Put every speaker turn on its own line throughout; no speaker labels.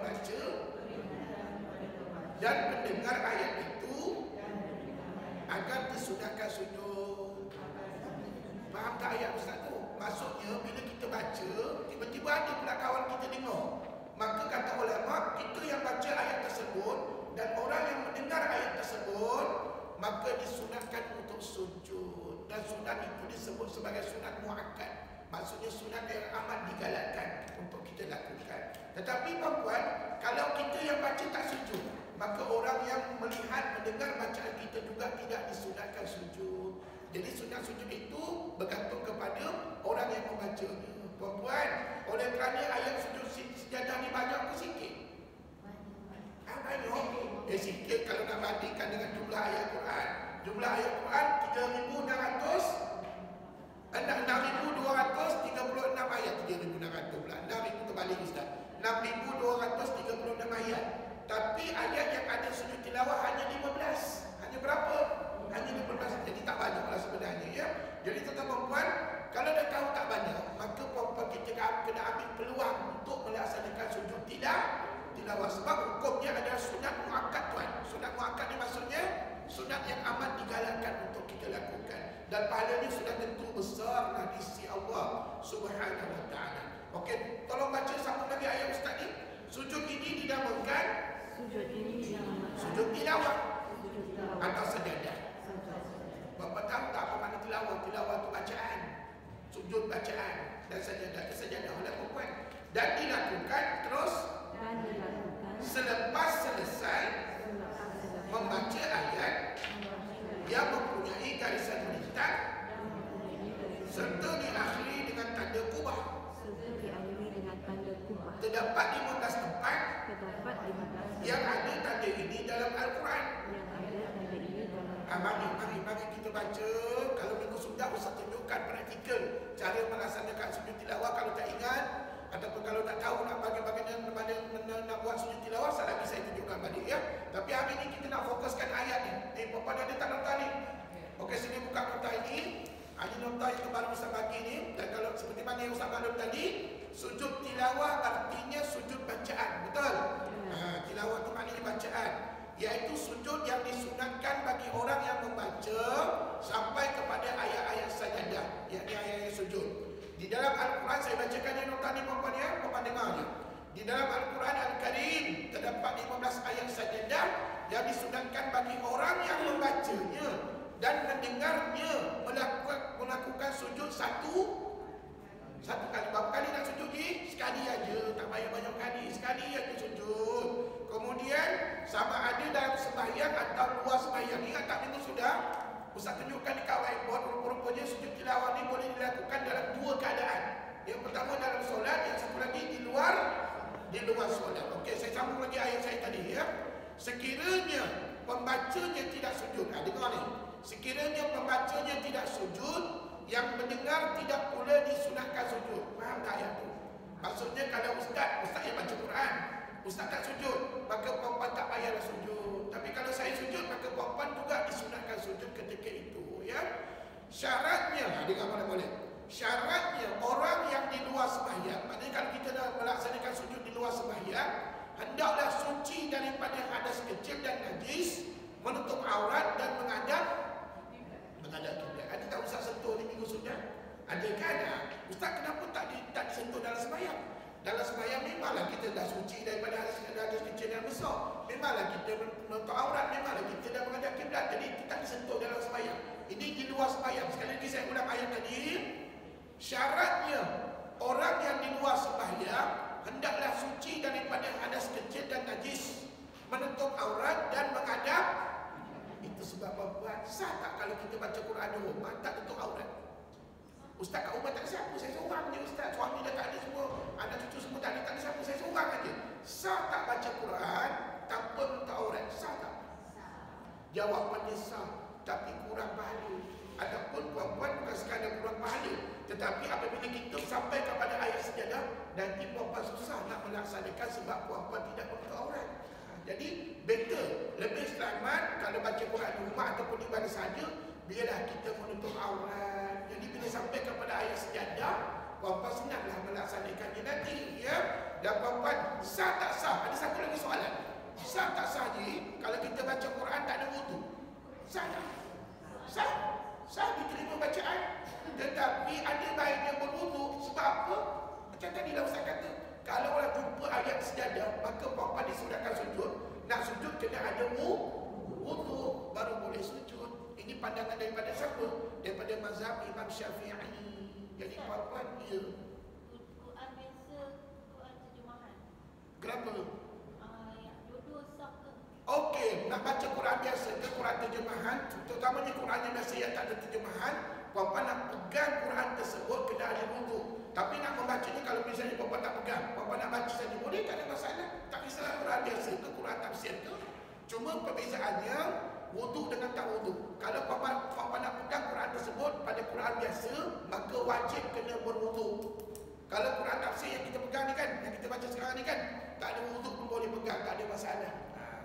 membaca dan mendengar ayat itu agar disunahkan sujud. Faham tak ayat Ustaz tu? Maksudnya bila kita baca, tiba-tiba ada pula kawan kita dengar. Maka kata ulama, kita yang baca ayat tersebut dan orang yang mendengar ayat tersebut, maka disunatkan untuk sujud. Dan sunat itu disebut sebagai sunat muakkad. Maksudnya sunat yang amat digalakkan untuk kita lakukan. Tetapi puan-puan, kalau kita yang baca tak sujud, maka orang yang melihat, mendengar bacaan kita juga tidak disunatkan sujud. Jadi sunat sujud itu bergantung kepada orang yang membacanya. Puan-puan, oleh kerana ayat sujud sejadah ni banyak ke sikit? Banyak. Sikit kalau nak bandingkan dengan jumlah ayat Quran. Jumlah ayat Quran 6,236 ayat. 3,600 pula. 6,000 terbalik Ustaz. 6,236 ayat. Tapi ayat yang ada sujud tilawah hanya 15. Hanya berapa? Hanya 15. Jadi tak banyaklah sebenarnya, ya. Jadi tuan-tuan puan, kalau dah tahu tak banyak, maka puan-puan kita kena ambil peluang untuk melaksanakan sujud tilawah. Sebab hukumnya adalah sunat muakkad tuan. Sunat muakkad ni maksudnya sunat yang amat digalakkan untuk kita lakukan. Dan pahalanya sudah tentu besar di sisi Allah Subhanahu wa taala. Okey, tolong baca sambung lagi ayat Ustaz ni. Sujud ini dinamakan sujud tilawah atau sajadah. Bapak tahu tak apa makna tilawah? Tilawah itu bacaan. Sujud bacaan dan sajadah itu sajadah oleh perempuan. Dan dilakukan terus selepas selesai membaca ayat yang mempunyai garisan bintang serta diakhiri dengan tanda kubah. Terdapat 15 tempat yang ada tanda ini dalam Al-Quran. Mari kita baca. Kalau minggu sudah Ustaz tunjukkan praktikal cara melaksanakan sujud tilawah. Kalau tak ingat ataupun kalau tak tahu nak bagaimana nak buat sujud tilawah, lagi saya tunjukkan balik, ya. Tapi hari ini kita nak fokuskan ayat ni. Puan-puan ada tak nota ni? Okey, sini buka nota ini. Ini nota yang kemarin Ustaz bagi ni. Dan kalau seperti mana yang Ustaz maklum tadi, sujud tilawah artinya sujud bacaan. Betul? Tilawah itu maknanya bacaan, iaitu sujud yang disunatkan bagi orang yang membaca sampai kepada ayat-ayat sajadah, yakni ayat-ayat sujud. Di dalam Al-Quran, saya bacakan yang nota ni puan-puan, ya, puan-puan dengar je. Di dalam Al-Quran Al-Karim terdapat 15 ayat sajadah yang disunatkan bagi orang yang membacanya dan mendengarnya melakukan sujud satu kali. Berapa kali nak sujud ni? Sekali aja, tak payah banyak kali. Sekali aja sujud. Kemudian sama ada dalam sembahyang atau luar sembahyang. Ingat tak minggu sudah Ustaz tunjukkan di whiteboard, rupa-rupanya sujud tilawah ni boleh dilakukan dalam dua keadaan. Yang pertama dalam solat, yang satu lagi di luar solat. Okey, saya sambung lagi ayat saya tadi, ya. Sekiranya pembacanya tidak sujud. Dengar ni. Sekiranya pembacanya tidak sujud, yang mendengar tidak pula disunatkan sujud. Faham tak ayat tu? Maksudnya kalau Ustaz yang baca Quran, Ustaz tak sujud, maka perempuan tak payahlah sujud. Tapi kalau saya sujud, maka perempuan juga disunatkan sujud ketika itu, ya. Syaratnya, dengar mana boleh. Syaratnya orang yang di luar sembahyang, maknanya kalau kita dah melaksanakan sujud di luar sembahyang, hendaklah suci daripada hadas kecil dan najis, menutup aurat dan menghadap kiblat. Ada tak Ustaz sentuh ni minggu sudah? Ada kan? Ustaz kenapa tak disentuh dalam sembahyang? Dalam sembahyang memanglah kita dah suci daripada hadas kecil dan besar. Memanglah kita menutup aurat, memanglah kita dah menghadap kiblat. Jadi kita disentuh dalam sembahyang. Ini di luar sembahyang. Sekali lagi saya ulang ayat tadi. Syaratnya orang yang di luar sembahyang hendaklah suci daripada hadas kecil dan najis, menutup aurat dan menghadap. Itu sebab apa? Sah tak kalau kita baca Quran di rumah tak tutup aurat? Ustaz kat rumah tak ada siapa, saya seorang je Ustaz. Suami dah tak ada semua, anak cucu semua tak ada siapa, saya seorang aja. Sah tak baca Quran tanpa tutup aurat? Sah tak? Jawapannya sah, tapi kurang pahala. Adapun puan-puan bukan sekadar kurang pahala, tetapi apabila kita sampai kepada ayat sejadah, nanti puan-puan susah nak melaksanakan sebab puan-puan tidak menutup aurat. Jadi better, lebih selamat kalau baca Quran di rumah ataupun di mana saja, biarlah kita menutup aurat. Jadi bila sampai kepada ayat sejadah, puan-puan senanglah melaksanakannya nanti, ya. Dan puan-puan puan-puan, sah tak sah? Ada satu lagi soalan. Sah tak sah je kalau kita baca Quran tak ada wudu? Sah tak? Sah. Sah diterima bacaan. Tetapi ada baiknya berwudu. Sebab apa? Macam tadi lah Ustaz kata, kalau orang jumpa ayat sejadah, maka puan-puan disunatkan sujud. Nak sujud kena ada wudu baru boleh sujud. Ini pandangan daripada siapa? Daripada mazhab Imam Syafi'i. Jadi puan-puan, ya.
Quran biasa, Quran terjemahan.
Kenapa?
Yang dua-dua sah ke?
Okey, nak baca Quran biasa ke Quran terjemahan, terutamanya Quran yang biasa yang tak ada terjemahan, puan-puan nak pegang Quran tersebut kena ada wudu. Tapi nak membacanya, kalau misalnya puan-puan tak pegang, puan-puan nak baca saja boleh, tak ada masalah. Tak kisahlah Quran biasa ke Quran tafsir ke. Cuma perbezaannya wudu dengan tak wudu. Kalau puan-puan nak pegang Quran tersebut pada Quran biasa, maka wajib kena berwudu. Kalau Quran tafsir yang kita pegang ni kan, yang kita baca sekarang ni kan, tak ada wudu pun boleh pegang, tak ada masalah.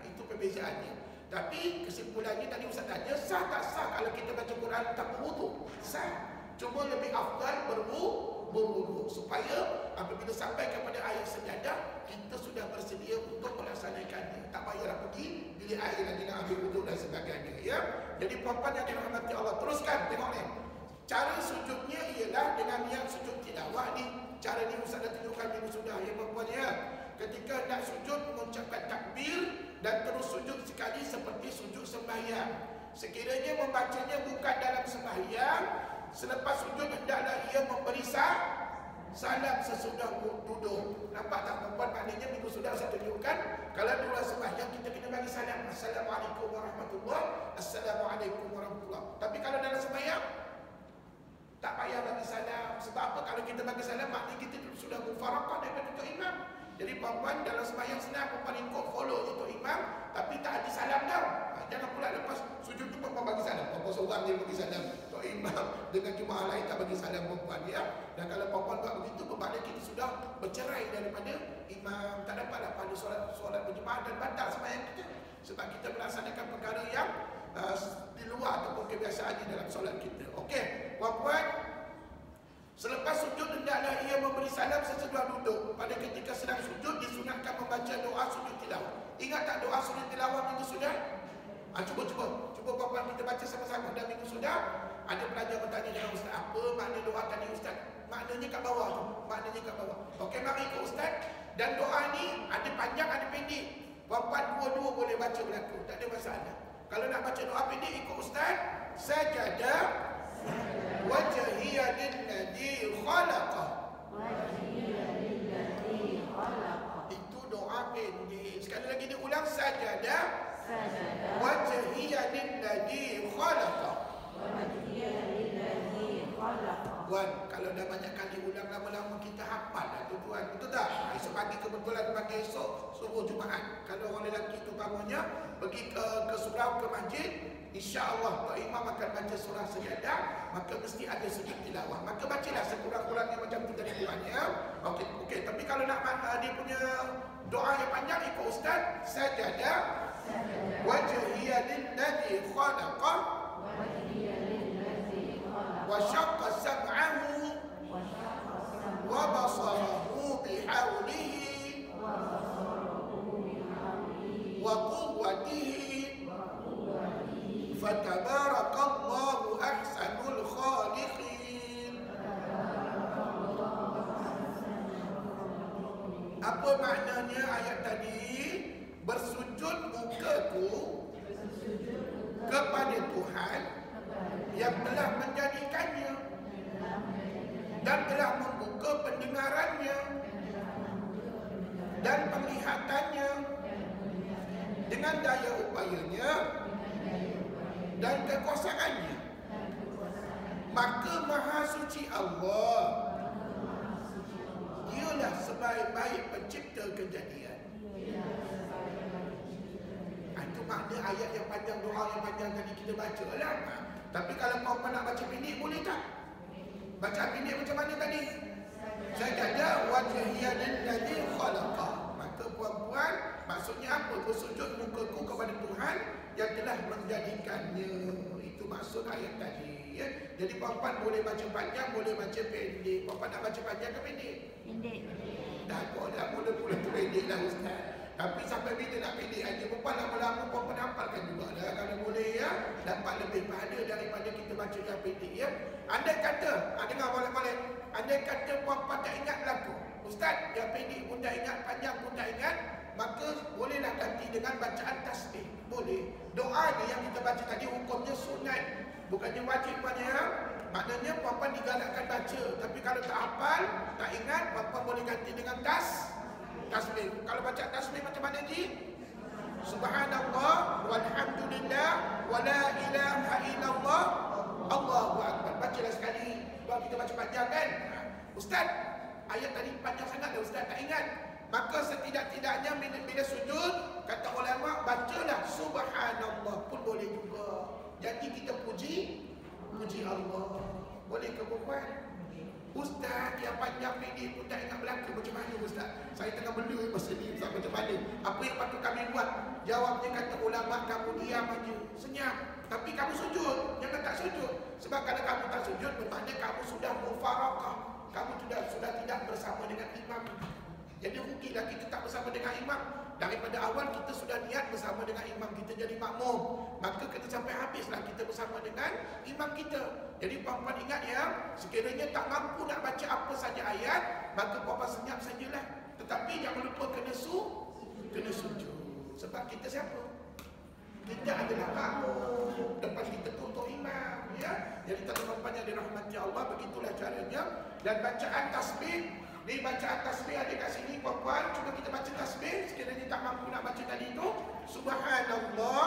Itu perbezaannya. Tapi kesimpulannya tadi Ustaz tanya, sah tak sah kalau kita baca Quran tanpa wudu? Sah. Cuma lebih afdal berwudu supaya apabila sampai kepada ayat sejadah, kita sudah bersedia untuk melaksanakannya. Tak payahlah pergi bilik air nanti nak ambil wudu dan sebagainya, ya. Jadi puan-puan yang dirahmati Allah, teruskan tengok ni. Cara sujudnya ialah dengan yang sujud tilawah ni. Cara ni Ustaz dah tunjukkan minggu sudah, ya puan-puan, ya. Ketika nak sujud mengucapkan takbir dan terus sujud sekali seperti sujud sembahyang. Sekiranya membacanya bukan dalam sembahyang, selepas sujud hendaklah ia memberi salam sesudah duduk. Nampak tak puan-puan? Maknanya minggu sudah saya tunjukkan, kalau dua sembahyang kita kena bagi salam. Assalamualaikum warahmatullahi, Assalamualaikum warahmatullahi. Tapi kalau dalam sembahyang tak payah bagi salam. Sebab apa? Kalau kita bagi salam, maknanya kita sudah mufarakah daripada Tok Imam. Jadi puan-puan dalam sembahyang senang, puan-puan ikut follow Tok Imam, tapi tak ada salam dah. Jangan pula lepas sujud tu puan-puan bagi salam. Puan-puan seorang dia bagi salam, Tok Imam dengan jemaah lain tak bagi salam puan-puan, ya. Dan kalau puan-puan buat begitu, bermakna kita sudah bercerai daripada imam. Tak dapatlah pada solat berjemaah dan batal sembahyang kita. Sebab kita melaksanakan perkara yang di luar ataupun kebiasaan di dalam solat kita. Okey, puan-puan, selepas sujud hendaklah ia memberi salam sesudah duduk. Pada ketika sedang sujud disunatkan membaca doa sujud tilawah. Ingat tak doa sujud tilawah minggu sudah? Cuba puan-puan kita baca sama-sama. Dan minggu sudah ada pelajar bertanya dengan Ustaz, apa makna doa tadi Ustaz? Maknanya kat bawah tu. Maknanya kat bawah. Okey, mari ikut Ustaz. Dan doa ni ada panjang ada pendek. Puan-puan dua-dua boleh baca berlaku, tak ada masalah. Kalau nak baca doa pendek ikut Ustaz. Sajada wajhiya lilladzi khalaqa. Itu doa pendek. Sekali lagi diulang, sajada wajhiya lilladzi khalaqa. Tuan, kalau dah banyak kali ulang lama-lama kita hafal lah tu tuan. Betul tak? Esok pagi kebetulan pagi esok subuh Jumaat. Kalau orang lelaki tu bangunnya pergi ke surau ke masjid, insya-Allah Tok Imam akan baca surah sejadah, maka mesti ada sujud tilawah. Maka bacalah sekurang-kurangnya macam tu tadi tuan, ya. Okey, tapi kalau nak dia punya doa yang panjang ikut Ustaz, sajadah wajhiya lilladzi khalaqa wa syaqqa sam'ahu wa basarahu bihawlihi wa quwwatihi fatabarakallahu ahsanul khaliqin. Apa maknanya ayat tadi? Bersujud mukaku kepada Tuhan yang telah menjadikannya dan telah membuka pendengarannya dan penglihatannya dengan daya upayanya dan kekuasaannya. Maka Maha Suci Allah, Dialah sebaik-baik pencipta kejadian. Itu makna ayat yang panjang, doa yang panjang tadi kita baca lah. Tapi kalau puan-puan nak baca pendek boleh tak? Baca pendek macam mana tadi? Sajada wajhiya lilladzi khalaqa. Maka puan-puan, maksudnya apa? Bersujud mukaku kepada Tuhan yang telah menjadikannya. Itu maksud ayat tadi, ya. Jadi puan-puan boleh baca panjang, boleh baca pendek. Puan-puan nak baca panjang ke pendek?
Pendek.
Dah mula-mula pendek lah Ustaz. Tapi sampai bila nak pendek aja, perempuan lama-lama perempuan hafalkan juga dah. Kalau boleh ya, dapat lebih pahala daripada kita baca yang pendek ya. Andai kata, dengar balik-balik, andai kata perempuan tak ingat lagu, Ustaz, yang pendek pun tak ingat, panjang pun tak ingat, maka bolehlah ganti dengan bacaan tasbih. Boleh. Doa ni yang kita baca tadi hukumnya sunat, bukannya wajib pada. Maknanya perempuan digalakkan baca. Tapi kalau tak hafal, tak ingat, perempuan boleh ganti dengan tasbih. Kalau baca tasbih macam mana Ji? Subhanallah walhamdulillah wala ilaha illallah Allahu akbar. Bacalah sekali. Sebab kita baca panjang kan? Ustaz, ayat tadi panjang sangat dah Ustaz, tak ingat. Maka setidak-tidaknya bila sujud, kata ulama, bacalah subhanallah pun boleh juga. Jadi kita puji Allah. Boleh ke perempuan? Ustaz, yang panjang pendek pun tak ingat belaka. Macam mana Ustaz? Saya tengah benda masa ni Ustaz, macam mana? Apa yang patut kami buat? Jawabnya kata ulama, kamu diam aja, senyap. Tapi kamu sujud, jangan tak sujud. Sebab kalau kamu tak sujud, bermakna kamu sudah mufarakah. Kamu sudah tidak bersama dengan imam. Jadi rugilah kita tak bersama dengan imam. Daripada awal kita sudah niat bersama dengan imam kita jadi makmum, maka kita sampai habislah kita bersama dengan imam kita. Jadi puan-puan ingat ya, sekiranya tak mampu nak baca apa saja ayat, maka puan-puan senyap sajalah. Tetapi jangan lupa kena sujud. Sebab kita siapa? Kita adalah makmum, depan kita untuk imam ya. Jadi tuan-tuan yang dirahmati Allah, begitulah caranya. Dan bacaan tasbih, di bacaan tasbih ada kat sini puan-puan, cuba kita baca tasbih. Sekiranya tak mampu nak baca tadi itu, subhanallah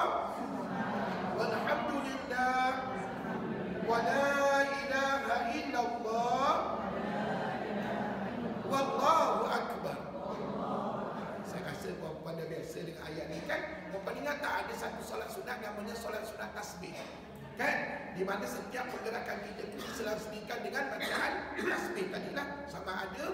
walhamdulillah wala ilaha illallah wallahu akbar. Saya rasa puan-puan dah biasa dengan ayat ni kan. Puan-puan ingat tak ada satu solat sunat namanya solat sunat tasbih kan? Di mana setiap pergerakan kita itu diselang-selingkan dengan bacaan tasbih tadilah, sama ada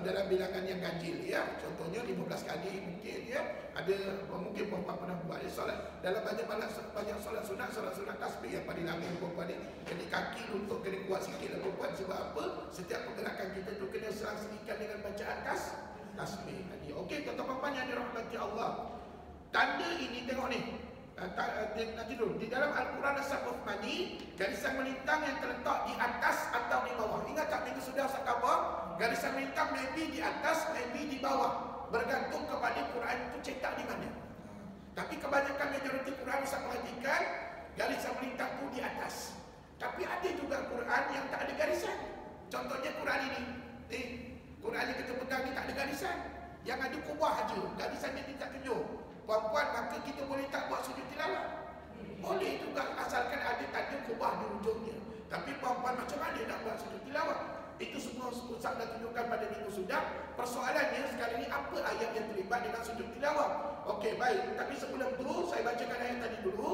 dalam bilangan yang ganjil ya. Contohnya 15 kali mungkin ya. Ada mungkin perempuan pernah buat solat dalam banyak solat sunat tasbih yang paling lama perempuan ni. Jadi kaki untuk kena kuat sikit lah perempuan. Sebab apa? Setiap pergerakan kita tu kena selang-selingkan dengan bacaan tasbih tadi. Okey, tuan-tuan yang dirahmati Allah. Tanda ini tengok ni. Nanti dulu, di dalam Al-Quran As-Uthmani, garisan melintang yang terletak di atas atau di bawah. Ingat tak minggu sudah saya khabar? Garisan melintang maybe di atas, maybe di bawah, bergantung kepada Quran itu cetak di mana. Tapi kebanyakan majoriti Quran saya perhatikan garisan melintang itu di atas. Tapi ada juga Quran yang tak ada garisan. Contohnya Quran ini. Quran yang kita pegang ni tak ada garisan. Yang ada kubah aja, garisan dia tak tunjuk. Puan-puan, maka kita boleh tak buat sujud tilawah? Boleh juga, asalkan ada tanda kubah di ujungnya. Tapi puan-puan macam mana nak buat sujud tilawah? Itu semua Ustaz dah tunjukkan pada minggu sudah. Persoalannya sekarang ini, apa ayat yang terlibat dengan sujud tilawah? Okey, baik. Tapi sebelum itu, saya bacakan ayat tadi dulu.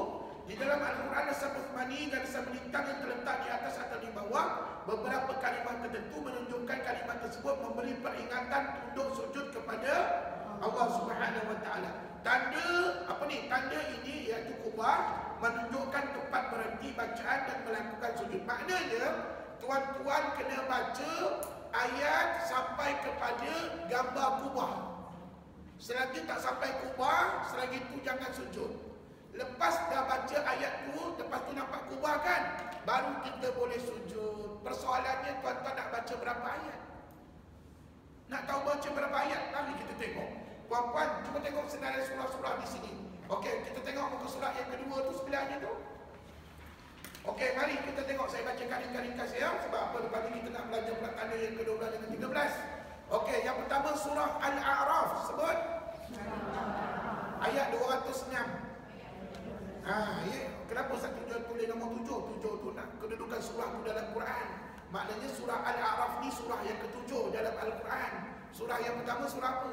Di dalam Al-Quran As-Uthmani, garisan melintang yang terletak di atas atau di bawah, beberapa kalimat tertentu menunjukkan kalimat tersebut memberi peringatan untuk sujud kepada Allah Subhanahu Wa Taala. Tanda apa ni? Tanda ini iaitu kubah menunjukkan tempat berhenti bacaan dan melakukan sujud. Maknanya tuan-tuan kena baca ayat sampai kepada gambar kubah. Selagi tak sampai kubah, selagi itu jangan sujud. Lepas dah baca ayat tu, lepas tu nampak kubah kan, baru kita boleh sujud. Persoalannya tuan-tuan nak baca berapa ayat? Nak tahu baca berapa ayat? Mari kita tengok. Puan-puan, cuba tengok senarai surah-surah di sini. Okey, kita tengok muka surah yang kedua tu sebelahnya tu. Okey, mari kita tengok. Saya bacakan ringkas-ringkas ya. Sebab apa? Lepas ni kita nak belajar pula tanda yang ke-12 dengan 13. Okey, yang pertama surah Al-A'raf. Sebut ayat 206. Ya. Kenapa satu tulis nombor 7? 7 tu nak kedudukan surah tu dalam Quran. Maknanya surah Al-A'raf ni surah yang ke-7 dalam Al-Quran. Surah yang pertama surah apa?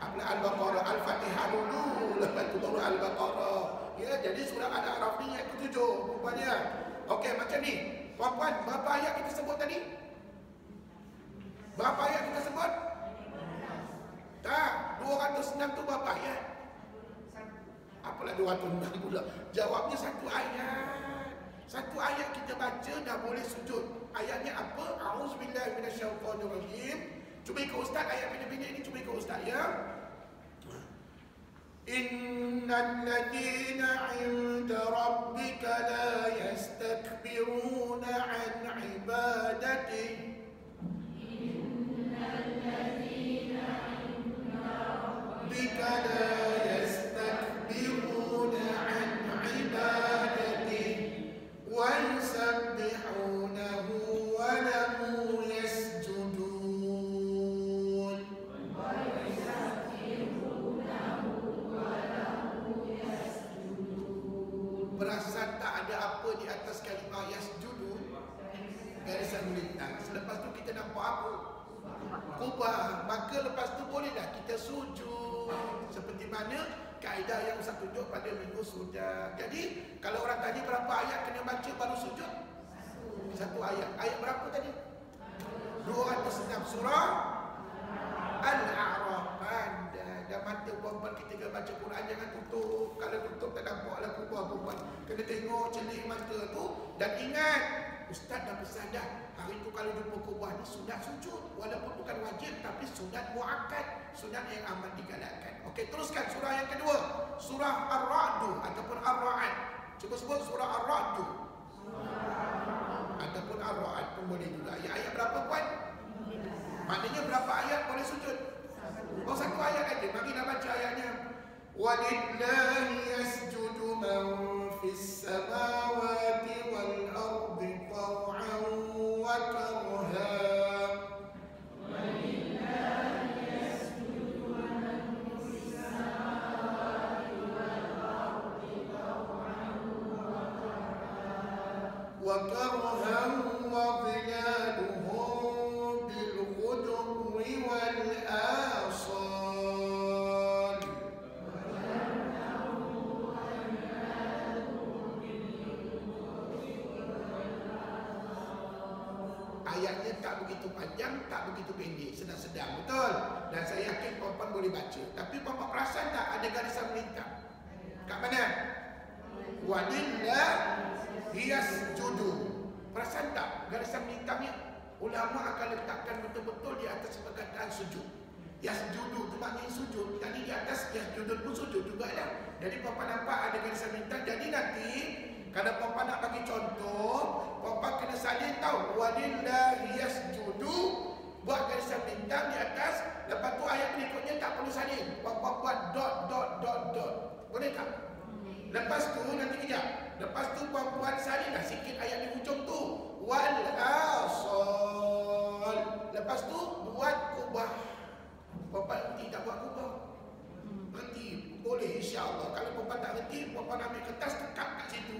Al-Baqarah. Al-Fatihah dulu, lepas tu baru Al-Baqarah. Ya, jadi surah Al-A'raf ni yang ke-7 rupanya. Okey, macam ni. Puan-puan, berapa ayat kita sebut tadi? Berapa ayat kita sebut? Tak, 206 tu berapa ayat? Apalah 206 pula. Jawabnya satu ayat. Satu ayat kita baca dah boleh sujud. Ayatnya apa? A'udzubillahi minasyaitonirrajim. Cuba ikut ustaz ayat pendek-pendek ni, cuba ikut ikut ustaz ya. Innal ladzina 'inda rabbika la yastakbiruna 'an 'ibadatihi. Innal ladzina 'inda rabbika la yastakbiruna 'an 'ibadatihi wa yusabbihunahu wa lahu yasjudun. Perasan tak ada apa di atas kalimah yasjudun? Garisan melintang. Selepas tu kita nampak apa? Kubah. Maka lepas tu boleh dah kita sujud. Seperti mana kaedah yang Ustaz tunjuk pada minggu sudah. Jadi kalau orang tanya berapa ayat kena baca baru sujud? Satu ayat. Ayat berapa tadi? 206 surah Al-A'raf. Dan mata perempuan kita kena baca Quran jangan tutup. Kalau tutup tak nampaklah kubah perempuan. Kena tengok celik mata tu. Dan ingat, Ustaz dah pesan dah, hari tu kalau jumpa kubah ni sunat sujud. Walaupun bukan wajib tapi sunat muakkad, sunat yang amat digalakkan. Okey, teruskan surah yang kedua. Surah Ar-Ra'd ataupun Ar-Ra'd. Cuba sebut surah Ar-Ra'd. Ataupun Ar-Ra'd pun boleh juga. Ayat berapa puan? Maknanya berapa ayat boleh sujud? Oh, satu ayat aja. Bagi nak baca ayatnya. Walillahi yasjudu man fis samawati wal ardi taw'an wa karha. Walillahi yasjudu man fis samawati wal ardi taw'an wa karha wa dhilaluhum bil ghudwi wal asal. Ayatnya tak begitu panjang, tak begitu pendek, sedang-sedang, betul? Dan saya yakin perempuan boleh baca. Tapi perempuan perasan tak ada garisan melintang? Kat mana? Walillahi yasjudu. Perasan tak garisan melintangnya? Ulama akan letakkan betul-betul di atas perkataan sujud. Yasjudu tu maknanya sujud. Tadi di atas yasjudu pun sujud juga dah. Jadi perempuan nampak ada garisan melintang. Jadi nanti kalau perempuan nak bagi contoh, perempuan kena salin tahu. Walillahi yasjudu, buat garisan bintang di atas. Lepas tu ayat berikutnya tak perlu salin. Perempuan buat dot dot dot dot. Boleh tak? Lepas tu nanti kejap. Lepas tu perempuan salin dah sikit ayat di hujung tu. Wal asal. Lepas tu buat kubah. Perempuan nanti tak buat kubah. Nanti boleh insya-Allah. Kalau perempuan tak reti, perempuan ambil kertas tekap kat situ.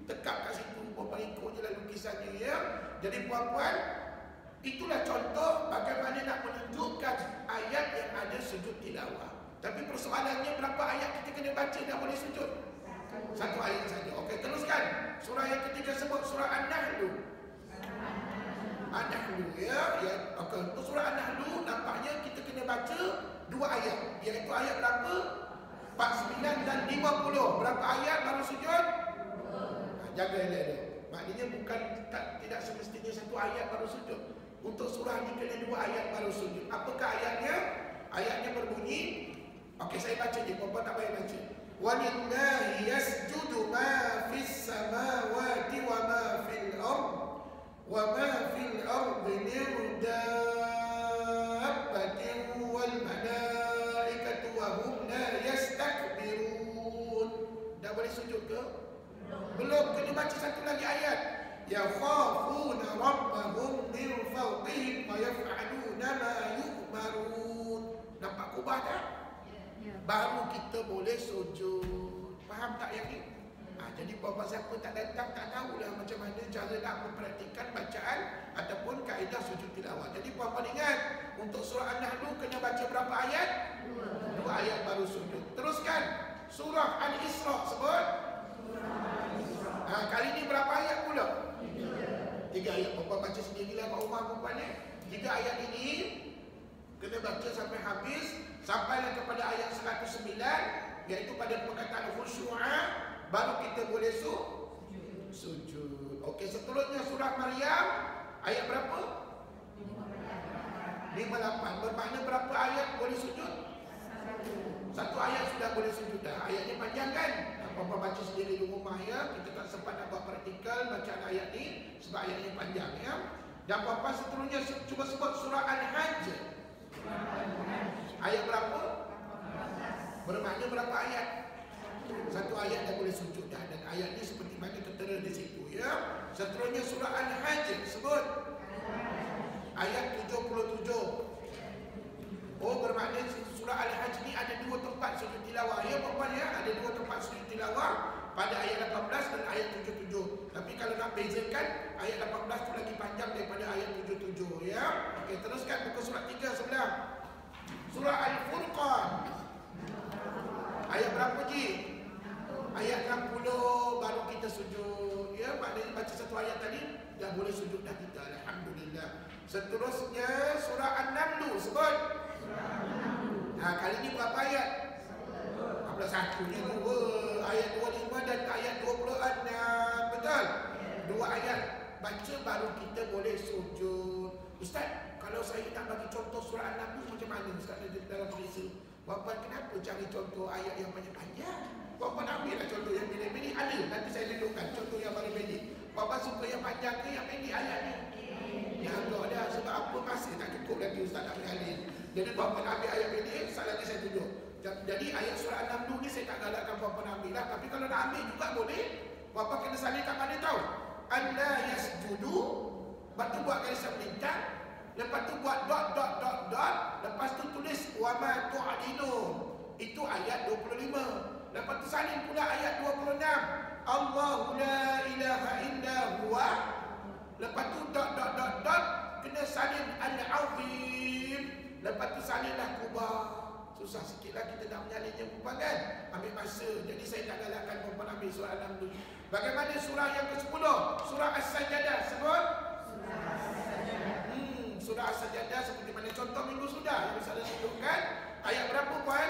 Tekap kat situ, perempuan ikut je lah lukisannya ya. Jadi perempuan, itulah contoh bagaimana nak menunjukkan ayat yang ada sujud tilawah. Tapi persoalannya berapa ayat kita kena baca dah boleh sujud? Satu ayat saja. Okey, teruskan. Surah yang ketiga sebut surah An-Nahl. An-Nahl ya. Okey, untuk surah An-Nahl nampaknya kita kena baca dua ayat. Iaitu ayat berapa? 49 dan 50. Berapa ayat baru sujud? Jaga elok-elok. Maknanya bukan tidak semestinya satu ayat baru sujud. Untuk surah ni kena dua ayat baru sujud. Apakah ayatnya? Ayatnya berbunyi, okey saya baca je, perempuan tak payah baca. Walillahi yasjudu ma fis samawati wa ma fil ard wa ma fil ardi min dabbatin wal malaikatu wa hum la yastakbirun. Dah boleh sujud ke? Belum, kena baca satu lagi ayat. Yakhafuna rabbahum min fawqihim wa yaf'aluna ma yu'marun. Nampak kubah tak? Baru kita boleh sujud. Faham tak yang ni? Jadi perempuan siapa tak datang tak tahulah macam mana cara nak mempraktikkan bacaan ataupun kaedah sujud tilawah. Jadi perempuan ingat, untuk surah An-Nahl kena baca berapa ayat? Dua ayat baru sujud. Teruskan. Surah Al-Isra sebut. Kali ni berapa ayat pula? Tiga ayat. Perempuan baca sendirilah kat rumah perempuan ni. Tiga ayat ini kena baca sampai habis. Sampailah kepada ayat 109, iaitu pada perkataan khusyu'ah, baru kita boleh sujud. Okey, seterusnya surah Maryam ayat berapa? 15 58. Bermakna berapa ayat boleh sujud? Satu ayat sudah boleh sujud dah. Ayatnya panjang kan? Apa-apa baca sendiri di rumah ya. Kita tak sempat nak buat praktikal bacaan ayat ni sebab ayatnya panjang ya. Dan apa seterusnya cuba sebut surah Al-Hajj. Ayat berapa? Bermakna berapa ayat? Satu ayat dah boleh sujud dah. Dan ayat ni seperti mana tertera di situ ya. Seterusnya surah Al-Hajj sebut ayat 77. Oh, bermakna surah Al-Hajj ni ada dua tempat sujud tilawah ya puan ya. Ada dua tempat sujud tilawah pada ayat 18 dan ayat 77. Tapi kalau nak bezakan ayat 18 tu lagi panjang daripada ayat 77 ya. Okey, teruskan buka surat 3 sebelah. Surah Al-Furqan. Ayat berapa Ji? Ayat 60 baru kita sujud ya. Maknanya baca satu ayat tadi dah boleh sujud dah kita, alhamdulillah. Seterusnya surah An-Naml sebut. Nah, kali ni berapa ayat? 41 ni dua. Ayat 25 dan ayat 26. Betul? Dua ayat baca baru kita boleh sujud. Ustaz, kalau saya nak bagi contoh surah An-Naml macam mana Ustaz dalam tulisan? Bapa kenapa cari contoh ayat yang panjang-panjang? Bapa nak ambil contoh yang pendek-pendek? Ada, nanti saya tunjukkan contoh yang paling pendek. Bapa suka yang panjang ke yang pendek ayat ni? Ya Allah dah, sebab apa masih tak cukup lagi Ustaz nak mengalir. Jadi bapa nak ambil ayat pendek, Ustaz lagi saya tunjuk. Jadi ayat surah An-Naml ni saya tak galakkan bapa nak ambil lah. Tapi kalau nak ambil juga boleh. Bapa kena salin kat mana tahu? Alla yasjudu. Lepas tu buat garisan melintang. Lepas tu buat dot. Lepas tu tulis wa ma tu'adilun. Itu ayat 25. Lepas tu salin pula ayat 26. Allahu la ilaha illa huwa. Lepas tu dot. Kena salin al-azim. Lepas tu salinlah kubah. Susah sikit lah kita nak menyalinnya perempuan kan. Ambil masa. Jadi saya tak galakkan perempuan ambil surah Al-Naml. Bagaimana surah yang ke-10? Surah As-Sajdah. Sebut surah As-Sajdah seperti mana contoh minggu sudah yang saya tunjukkan. Ayat berapa puan?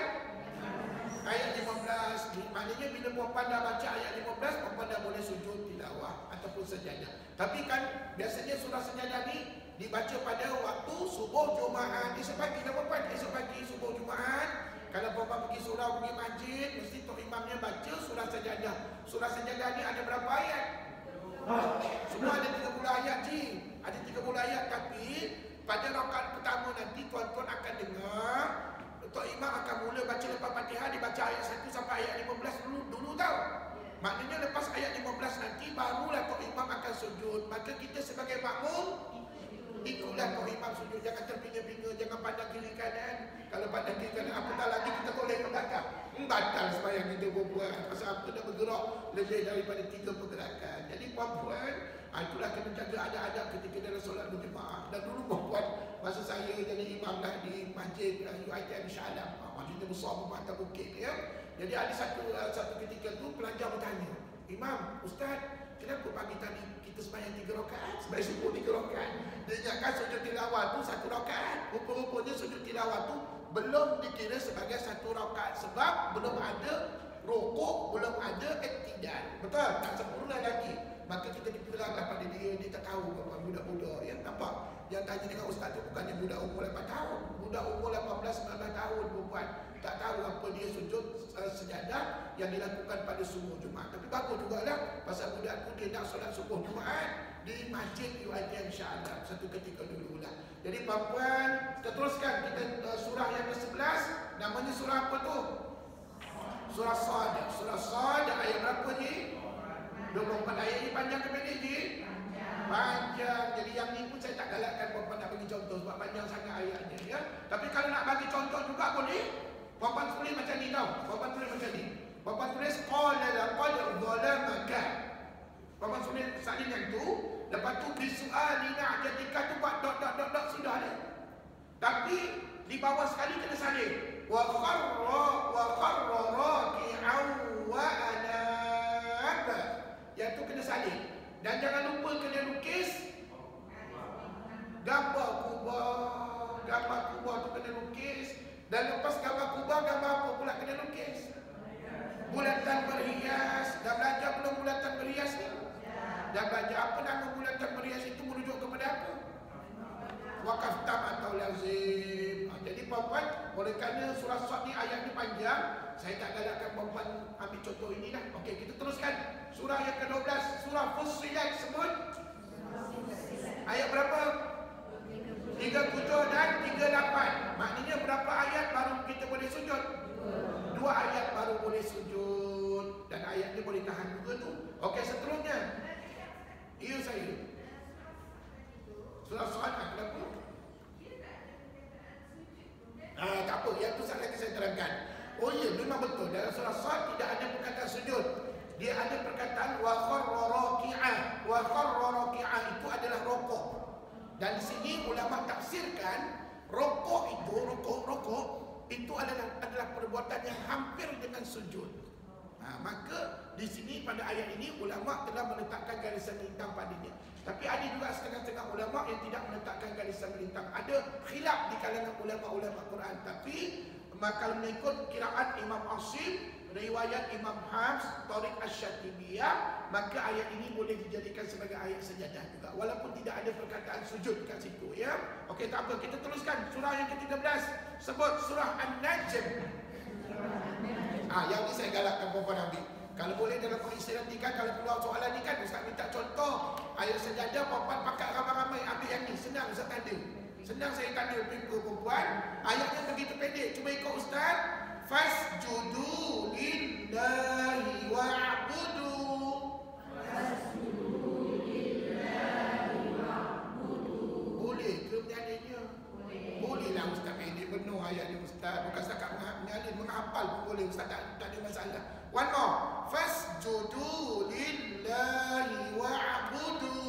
Ayat 15. Maknanya bila puan dah baca ayat 15, puan dah boleh sujud tilawah ataupun sajadah. Tapi kan biasanya surah Sajadah ni dibaca pada waktu subuh Jumaat. Esok pagi dah puan, esok pagi subuh Jumaat. Kalau puan pergi surau, pergi masjid, mesti tok imamnya baca surah Sajadah. Surah Sajadah ni ada berapa ayat? Semua ada 30 ayat Ji. Ada 30 ayat, tapi pada rakaat pertama nanti tuan-tuan akan dengar tok imam akan mula baca lepas Fatihah, dibaca ayat 1 sampai ayat 15 dulu tau. Maknanya lepas ayat 15 nanti barulah tok imam akan sujud. Maka kita sebagai makmum ikutlah tok imam sujud. Jangan terpinga-pinga, jangan pandang kiri kanan. Kalau pandang kiri kanan, apatah lagi kita boleh ke belakang. Batal sembahyang kita berbuat. Pasal apa dah bergerak lebih daripada 3 pergerakan. Jadi puan-puan, itulah kena jaga adab-adab ketika dalam solat berjemaah. Dan dulu puan-puan, masa saya jadi imam dah di masjid UiTM Shah Alam. Masjidnya besar bermata bukit ya. Jadi ada satu ketika tu pelajar bertanya, Imam, Ustaz, kenapa pagi tadi kita sembahyang 3 rakaat? Sembahyang subuh 3 rakaat. Dia ingatkan sujud tilawah tu 1 rakaat. Rupa-rupanya sujud tilawah tu belum dikira sebagai 1 rakaat sebab belum ada rukuk, belum ada iktidal. Betul? Tak sempurna lagi. Maka kita dipulanglah pada dia tak tahu apa budak-budak yang nampak. Yang tanya dengan ustaz tu bukannya budak umur 8 tahun. Budak umur 18-19 tahun perempuan. Tak tahu apa dia sujud sejadah yang dilakukan pada subuh Jumaat. Tapi bagus jugalah pasal budak tu dia nak solat subuh Jumaat di masjid UiTM Shah Alam satu ketika dululah. Jadi puan-puan, kita teruskan kita surah yang ke-11. Namanya surah apa tu? Surah Sad. Surah Sad ayat berapa ni? 24 ayat ni panjang ke pendek je? Panjang. Jadi yang ni pun saya tak galakkan puan-puan nak bagi contoh sebab panjang sangat ayatnya ya. Tapi kalau nak bagi contoh juga boleh. Puan-puan tulis macam ni tau. Puan-puan tulis macam ni. Puan-puan tulis qala laqad zalamaka. Puan-puan tulis salin yang tu, lepas tu bisu'alina ketika tu buat dot sudah ada. Tapi di bawah sekali kena salin. Wa kharra raki'an wa anab. Yang tu kena salin. Dan jangan lupa kena lukis gambar kubah tu kena lukis. Dan lepas gambar kubah, gambar apa pula kena lukis? Bulatan berhias. Dah belajar belum bulatan berhias ni? Dah belajar apa nama bulatan berhias itu merujuk kepada apa? wakaf tam atau lazim. Jadi puan-puan, oleh kerana surah Sad ni ayat ni panjang, saya tak galakkan puan-puan ambil contoh ini dah. Okey, kita teruskan. Surah yang ke-12, surah Fussilat sebut. Ayat berapa? 37 dan 38. Maknanya berapa ayat baru kita boleh sujud? 2 ayat baru boleh sujud. Dan ayat ni boleh tahan juga tu. Okey, seterusnya. Ya saya. Surah Sad kenapa? Tak apa, yang tu sekali lagi saya terangkan. Oh ya, memang betul. Dalam surah Sad tidak ada perkataan sujud. Dia ada perkataan wa kharra raki'ah. Wa kharra raki'ah itu adalah rokok. Dan di sini ulama tafsirkan rokok itu adalah perbuatan yang hampir dengan sujud. Maka di sini pada ayat ini ulama telah meletakkan garisan melintang padanya. Tapi ada juga setengah-setengah ulama yang tidak meletakkan garisan melintang. Ada khilaf di kalangan ulama-ulama Quran. Tapi kalau mengikut qiraat Imam Asim, riwayat Imam Hafs, Tariq Asy-Syatibiyah, maka ayat ini boleh dijadikan sebagai ayat sajadah juga, walaupun tidak ada perkataan sujud kat situ, ya. Okey, tak apa, kita teruskan surah yang ke-13. Sebut surah An-Najm. Yang ni saya galakkan puan-puan ambil. Kalau boleh dalam perisi nanti kan, kalau keluar soalan ni kan, Ustaz minta contoh ayat sajadah, puan-puan pakat ramai-ramai ambil yang ni. Senang Ustaz tanda. Senang saya tanda paper puan-puan. Ayatnya begitu pendek, cuba ikut Ustaz. Fasjudu lillahi wa'budu. Boleh ke menyalin? Bolehlah Ustaz pendek penuh ayat ni Ustaz. Bukan setakat menyalin, menghafal pun boleh Ustaz, tak ada masalah. One more. Fasjudu lillahi wa'budu.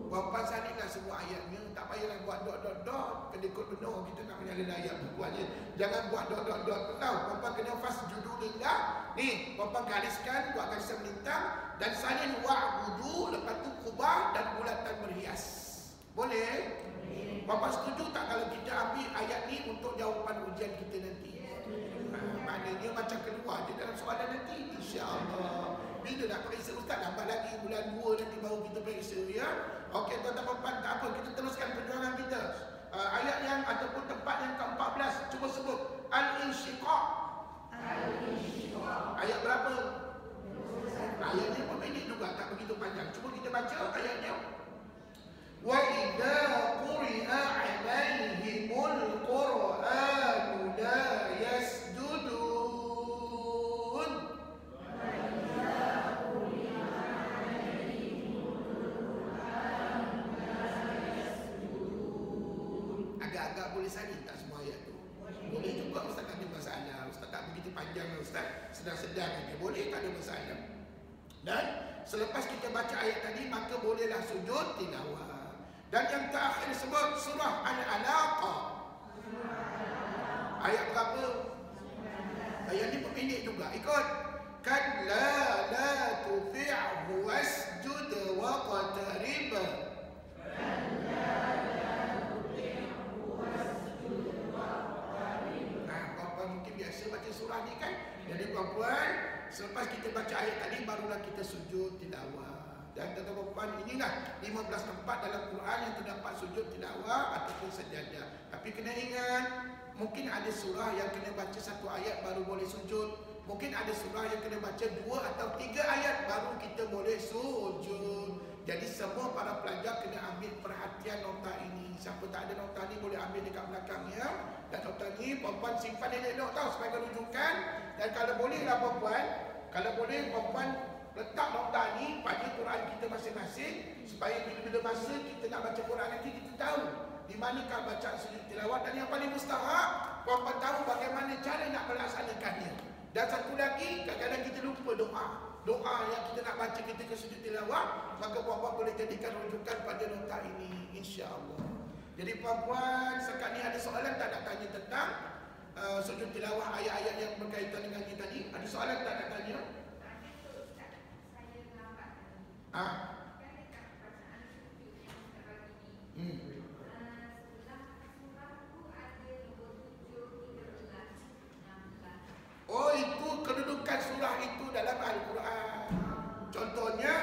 Puan-puan salinlah semua ayatnya. Tak payahlah buat dot. Kena ikut penuh. Kita nak menyalin ayat bukuannya. Jangan buat dot. Tahu, puan-puan kena fasjudu lillah. Ni, puan-puan gariskan, buat garisan melintang. Dan salin wa'budu. Lepas tu kubah dan bulatan berhias. Boleh? Puan-puan setuju tak kalau kita ambil ayat ni untuk jawapan ujian kita nanti? Maknanya macam keluar je dalam soalan nanti, insya-Allah. Bila nak periksa Ustaz? Lambat lagi, bulan 2 nanti baru kita periksa, ya. Okey, tuan-tuan puan-puan, tak apa, kita teruskan perjuangan kita. Ayat yang ataupun tempat yang ke-14, cuba sebut Al-Insyiqaq. Ayat berapa? Ayatnya pendek juga, tak begitu panjang. Cuba kita baca ayatnya. Wa idza quri'a 'alaihimul Qur'anu la yasjudun. Agak-agak boleh salin tak semua ayat tu? Boleh juga Ustaz, tak ada masalah. Ustaz tak begitu panjang Ustaz, sedang-sedang aja. Boleh, tak ada masalah. Dan selepas kita baca ayat tadi, maka bolehlah sujud tilawah. Dan yang terakhir sebut surah Al-Alaqah. Ayat berapa? Ayat ni pendek juga. Ikut. Kalla la tuti'hu wasjud waqtarib. Puan-puan mungkin biasa baca surah ni kan. Jadi puan-puan, selepas kita baca ayat tadi, barulah kita sujud tilawah. Dan tuan-tuan, inilah 15 tempat dalam Quran yang terdapat sujud tilawah ataupun sajadah. Tapi kena ingat, mungkin ada surah yang kena baca 1 ayat baru boleh sujud. Mungkin ada surah yang kena baca 2 atau 3 ayat baru kita boleh sujud. Jadi semua para pelajar kena ambil perhatian nota ini. Siapa tak ada nota ni boleh ambil dekat belakang, ya. Dan nota ni puan-puan simpan elok-elok tahu sebagai rujukan. Dan kalau bolehlah puan-puan, kalau boleh puan-puan letak nota ni pada Quran kita masing-masing, supaya bila-bila masa kita nak baca Quran nanti, kita tahu di manakah bacaan sujud tilawah. Dan yang paling mustahak, puan-puan tahu bagaimana cara nak melaksanakannya. Dan satu lagi, kadang-kadang kita lupa doa yang kita nak baca ketika sujud tilawah. Maka puan-puan boleh jadikan rujukan pada nota ini, insya-Allah. Jadi puan-puan, sekarang ni ada soalan tak nak tanya tentang sujud tilawah, ayat-ayat yang berkaitan dengan kita tadi? Ada soalan tak nak tanya? Oh, itu kedudukan surah itu dalam Al-Quran. Contohnya,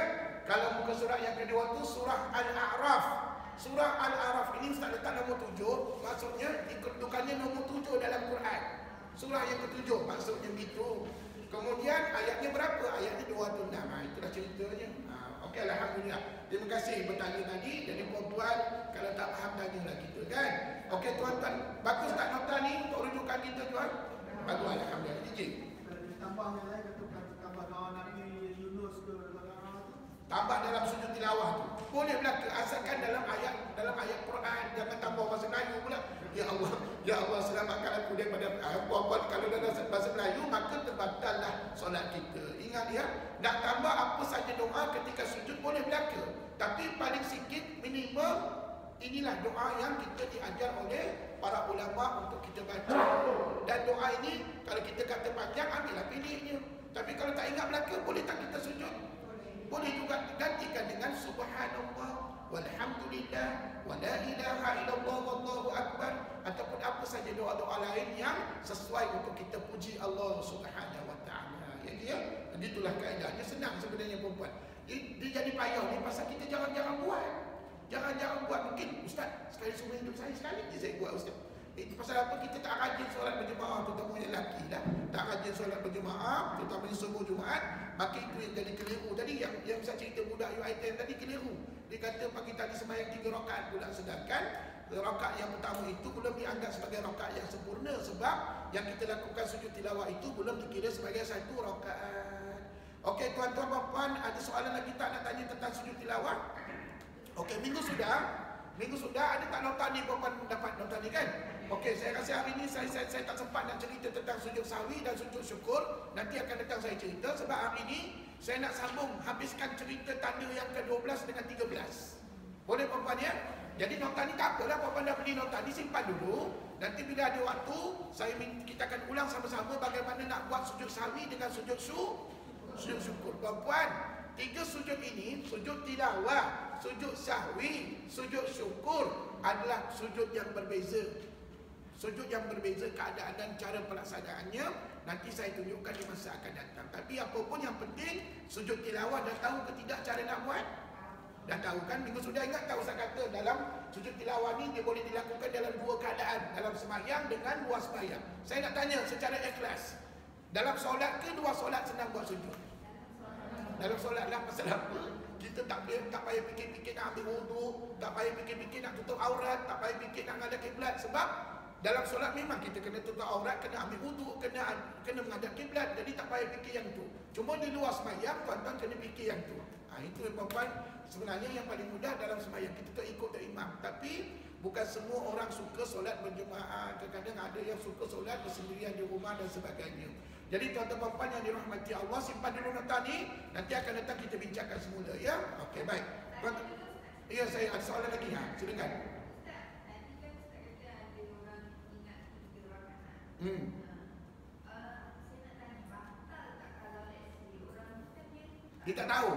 kalau Ustaz letak nombor 7, maksudnya dikedudukannya nombor 7 dalam Quran. Surah yang ke-7 maksudnya gitu. Kemudian ayatnya berapa? Ayatnya 26. Itulah ceritanya. Okey, alhamdulillah. Terima kasih bertanya tadi. Jadi puan-puan kalau tak faham tanyalah kita kan. Okey tuan-tuan, bagus tak nota ni untuk rujukan kita tuan? Bagus alhamdulillah. Jijik.
Tambahnya lagi tambah kawan Nabi Yunus ke orang-orang tu.
Tambah dalam sujud tilawah tu. Boleh belaka asalkan dalam ayat Quran, jangan tambah bahasa Melayu pula. Ya Allah selamatkan aku daripada puan-puan kalau dalam bahasa Melayu maka terbatallah solat kita. Ingat ya, nak tambah apa saja doa ketika sujud boleh belaka. Tapi paling sikit minimum inilah doa yang kita diajar oleh para ulama untuk kita baca. Dan doa ini kalau kita kata panjang ambillah pendeknya. Tapi kalau tak ingat belaka boleh tak kita sujud? Boleh juga gantikan dengan subhanallah walhamdulillah wa la ilaha illallah wallahu akbar ataupun apa saja doa-doa lain yang sesuai untuk kita puji Allah Subhanahu wa taala. Ya, itulah kaedahnya. Senang sebenarnya perempuan. Dia jadi payah ni pasal kita jangan buat. Jangan buat. Mungkin ustaz sekali seumur hidup saya sekali je saya buat ustaz. Itu pasal apa kita tak rajin solat berjemaah, terutama yang lelaki lah. Tak rajin solat berjemaah, terutama subuh Jumaat, maka itu yang jadi keliru. Tadi yang saya cerita budak UiTM tadi keliru. Dia kata pagi tadi sembahyang 3 rakaat pula, sedangkan rakaat yang pertama itu belum dianggap sebagai rakaat yang sempurna sebab yang kita lakukan sujud tilawah itu belum dikira sebagai 1 rakaat. Okey tuan-tuan dan puan, ada soalan lagi tak nak tanya tentang sujud tilawah? Okey, minggu sudah ada tak nota ni puan dapat nota ni kan? Okey, saya rasa hari ni saya tak sempat nak cerita tentang sujud sahwi dan sujud syukur. Nanti akan datang saya cerita sebab hari ni saya nak sambung habiskan cerita tanda yang ke-12 dengan 13. Boleh puan-puan ya? Jadi nota ni tak apalah, puan-puan dah beli nota ni simpan dulu. Nanti bila ada waktu kita akan ulang sama-sama bagaimana nak buat sujud sahwi dengan sujud syukur. Puan-puan, 3 sujud ini, sujud tilawah, sujud sahwi, sujud syukur adalah sujud yang berbeza. Sujud yang berbeza keadaan dan cara pelaksanaannya nanti saya tunjukkan di masa akan datang. Tapi apapun yang penting, sujud tilawah dah tahu ke tidak cara nak buat? Dah tahu kan? Minggu sudah ingat tak Ustaz kata dalam sujud tilawah ni dia boleh dilakukan dalam 2 keadaan, dalam sembahyang dengan luar sembahyang. Saya nak tanya secara ikhlas, dalam solat ke 2 solat senang buat sujud? Dalam solat lah. Pasal apa? Kita tak payah fikir-fikir nak ambil wudu, tak payah fikir-fikir nak tutup aurat, tak payah fikir nak menghadap kiblat. Sebab dalam solat memang kita kena tutup aurat, kena ambil wudu, kena menghadap kiblat. Jadi tak payah fikir yang tu. Cuma di luar sembahyang tuan-tuan kena fikir yang tu. Itu puan-puan sebenarnya yang paling mudah dalam sembahyang. Kita tak ikut imam. Tapi bukan semua orang suka solat berjemaah. Kadang-kadang ada yang suka solat bersendirian di rumah dan sebagainya. Jadi tuan-tuan puan-puan yang dirahmati Allah, simpan dulu nota ni. Nanti akan datang kita bincangkan semula ya. Okey, baik. Ya, saya ada soalan lagi. Silakan. Dia tak tahu.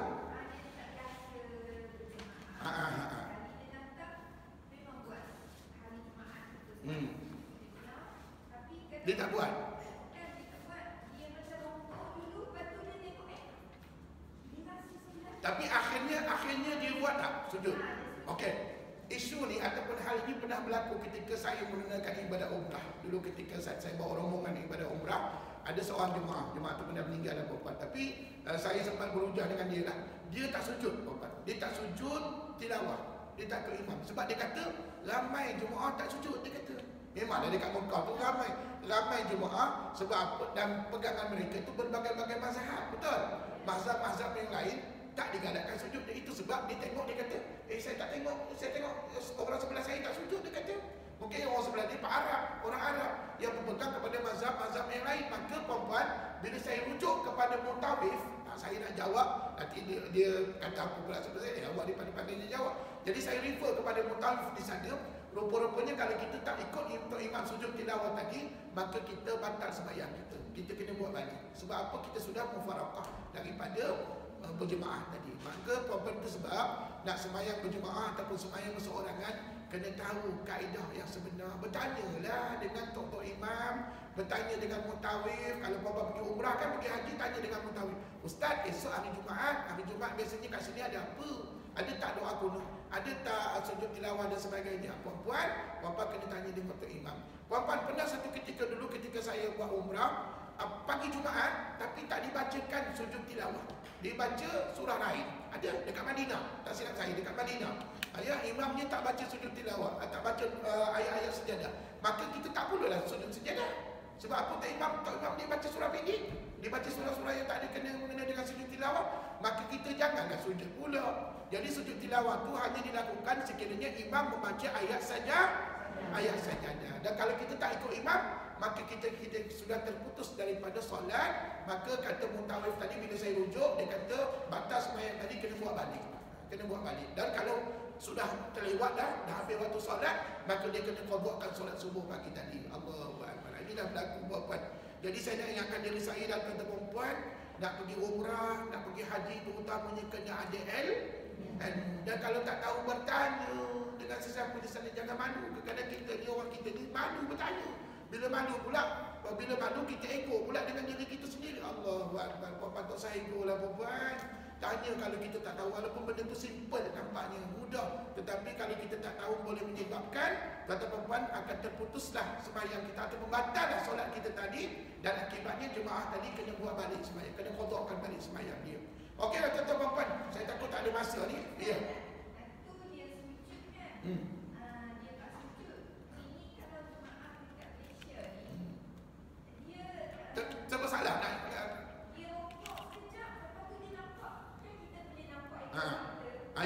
Dia tak buat. Tapi akhirnya dia buat tak sujud? Okey. Isu ni ataupun hal ini pernah berlaku ketika saya menunaikan ibadah umrah. Dulu ketika saya bawa rombongan ibadah umrah, ada seorang jemaah tu pernah meninggal dan perempuan. Tapi saya sempat berujar dengan dia lah. Dia tak sujud perempuan. Dia tak sujud tilawah. Dia tak ke imam. Sebab dia kata ramai jemaah tak sujud. Dia kata memanglah dekat Mekah tu ramai jemaah sebab apa? Dan pegangan mereka tu berbagai-bagai mazhab. Betul? Mazhab-mazhab yang lain tak digalakkan sujud. Itu sebab dia tengok, dia kata saya tengok orang sebelah saya tak sujud. Dia kata mungkin orang sebelah dia orang Arab yang berpegang kepada mazhab-mazhab yang lain. Maka perempuan, bila saya rujuk kepada Mutawif, saya nak jawab, nanti dia kata apa pula sebelah saya, awak dia pandai-pandai dia jawab. Jadi saya refer kepada Mutawif di sana. Rupa-rupanya kalau kita tak ikut untuk imam sujud tilawah tadi, maka kita batal sembahyang kita. Kita kena buat balik. Sebab apa? Kita sudah mufaraqah daripada berjemaah tadi. Maka problem itu sebab nak sembahyang berjemaah ataupun sembahyang berseorangan kena tahu kaedah yang sebenar. Bertanyalah dengan tok-tok imam, bertanya dengan mutawif. Kalau puan pergi umrah kan, pergi haji, tanya dengan mutawif. Ustaz, esok hari Jumaat biasanya kat sini ada apa? Ada tak doa kunuh? ada tak sujud tilawah dan sebagainya. Puan-puan kena tanya dengan Tok Imam. Puan-puan, pernah satu ketika dulu ketika saya buat umrah, pagi Jumaat, tapi tak dibacakan sujud tilawah. Dibaca surah Rahim. Ada dekat Madinah. Tak silap saya, dekat Madinah. Imamnya tak baca sujud tilawah, tak baca ayat-ayat sejadah. Maka kita tak perlulah sujud sejadah. Sebab apa Tok Imam dia baca surah pendek. Dia baca surah-surah yang tak ada kena dengan sujud tilawah. Maka kita janganlah sujud pula. Jadi sujud tilawah tu hanya dilakukan sekiranya imam membaca ayat saja. Ayat sajadah. Dan kalau kita tak ikut imam, maka kita sudah terputus daripada solat. Maka kata Muntawif tadi bila saya rujuk, dia kata batas sembahyang tadi kena buat balik. Dan kalau sudah terlewat dah habis waktu solat, maka dia kena qadhakan solat subuh pagi tadi. Allahu akbar. Ini dah berlaku buat. Jadi saya nak ingatkan diri saya dan tuan-tuan perempuan, nak pergi umrah, nak pergi haji, terutamanya kena ada dan kalau tak tahu bertanya dengan sesiapa di sana, jangan malu. Kadang-kadang orang kita ni malu bertanya. Bila malu kita ego pula dengan diri kita sendiri. Allahu akbar. Patut saya ego lah perempuan. Tanya kalau kita tak tahu, walaupun benda tu simple nampaknya mudah, tetapi kalau kita tak tahu boleh menyebabkan kata perempuan akan terputuslah sembahyang kita atau membatallah solat kita tadi, dan akibatnya jemaah tadi kena buat balik sembahyang, kena qadhakan balik sembahyang dia. Okeylah tuan-tuan perempuan, saya takut tak ada masa ni. Ya.
Tu dia sujud kan? Dia tak sujud. Ini kalau jemaah dekat Malaysia ni, dia
Tersalah nak.
dia rokok sekejap, lepas tu dia nampak. Kan kita boleh nampak itu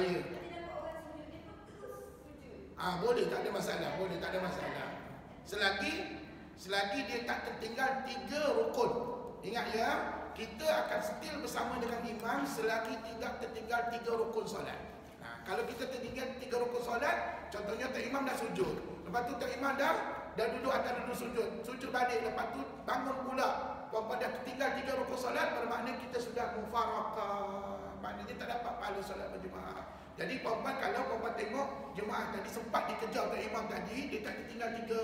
Ya.
Dia nampak orang sujud, dia pun terus sujud.
Boleh, tak ada masalah. Selagi dia tak tertinggal 3 rukun. Ingat ya, kita akan still bersama dengan imam selagi tidak tertinggal 3 rukun solat. Kalau kita tertinggal 3 rukun solat, contohnya Tok Imam dah sujud. Lepas tu Tok Imam dah duduk atas duduk sujud balik, lepas tu bangun pula. Pada tertinggal 3 rukun solat, bermakna kita sudah mufaraqah. Maknanya tak dapat pahala solat berjemaah. Jadi perempuan, kalau perempuan tengok jemaah tadi sempat dikejar Tok Imam tadi, dia tak tertinggal 3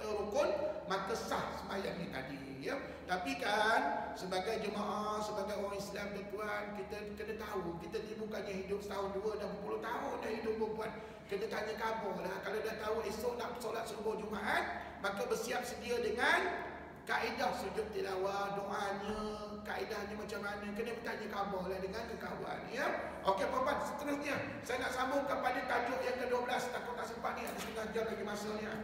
rukun, maka sah sembahyang ni tadi. Ya. Tapi kan sebagai jemaah, sebagai orang Islam tuan, kita kena tahu, kita ni bukannya hidup setahun dua, dah 10 tahun dah hidup perempuan. Kena tanya khabar lah. Kalau dah tahu esok nak solat subuh Jumaat, maka bersiap sedia dengan kaedah sujud tilawah, doanya, kaedahnya macam mana, kena bertanya khabar lah dengan kekawan. Ya. Okey perempuan, seterusnya saya nak sambung kepada tajuk yang ke-12. Takut tak sempat ni, ada setengah jam lagi masanya.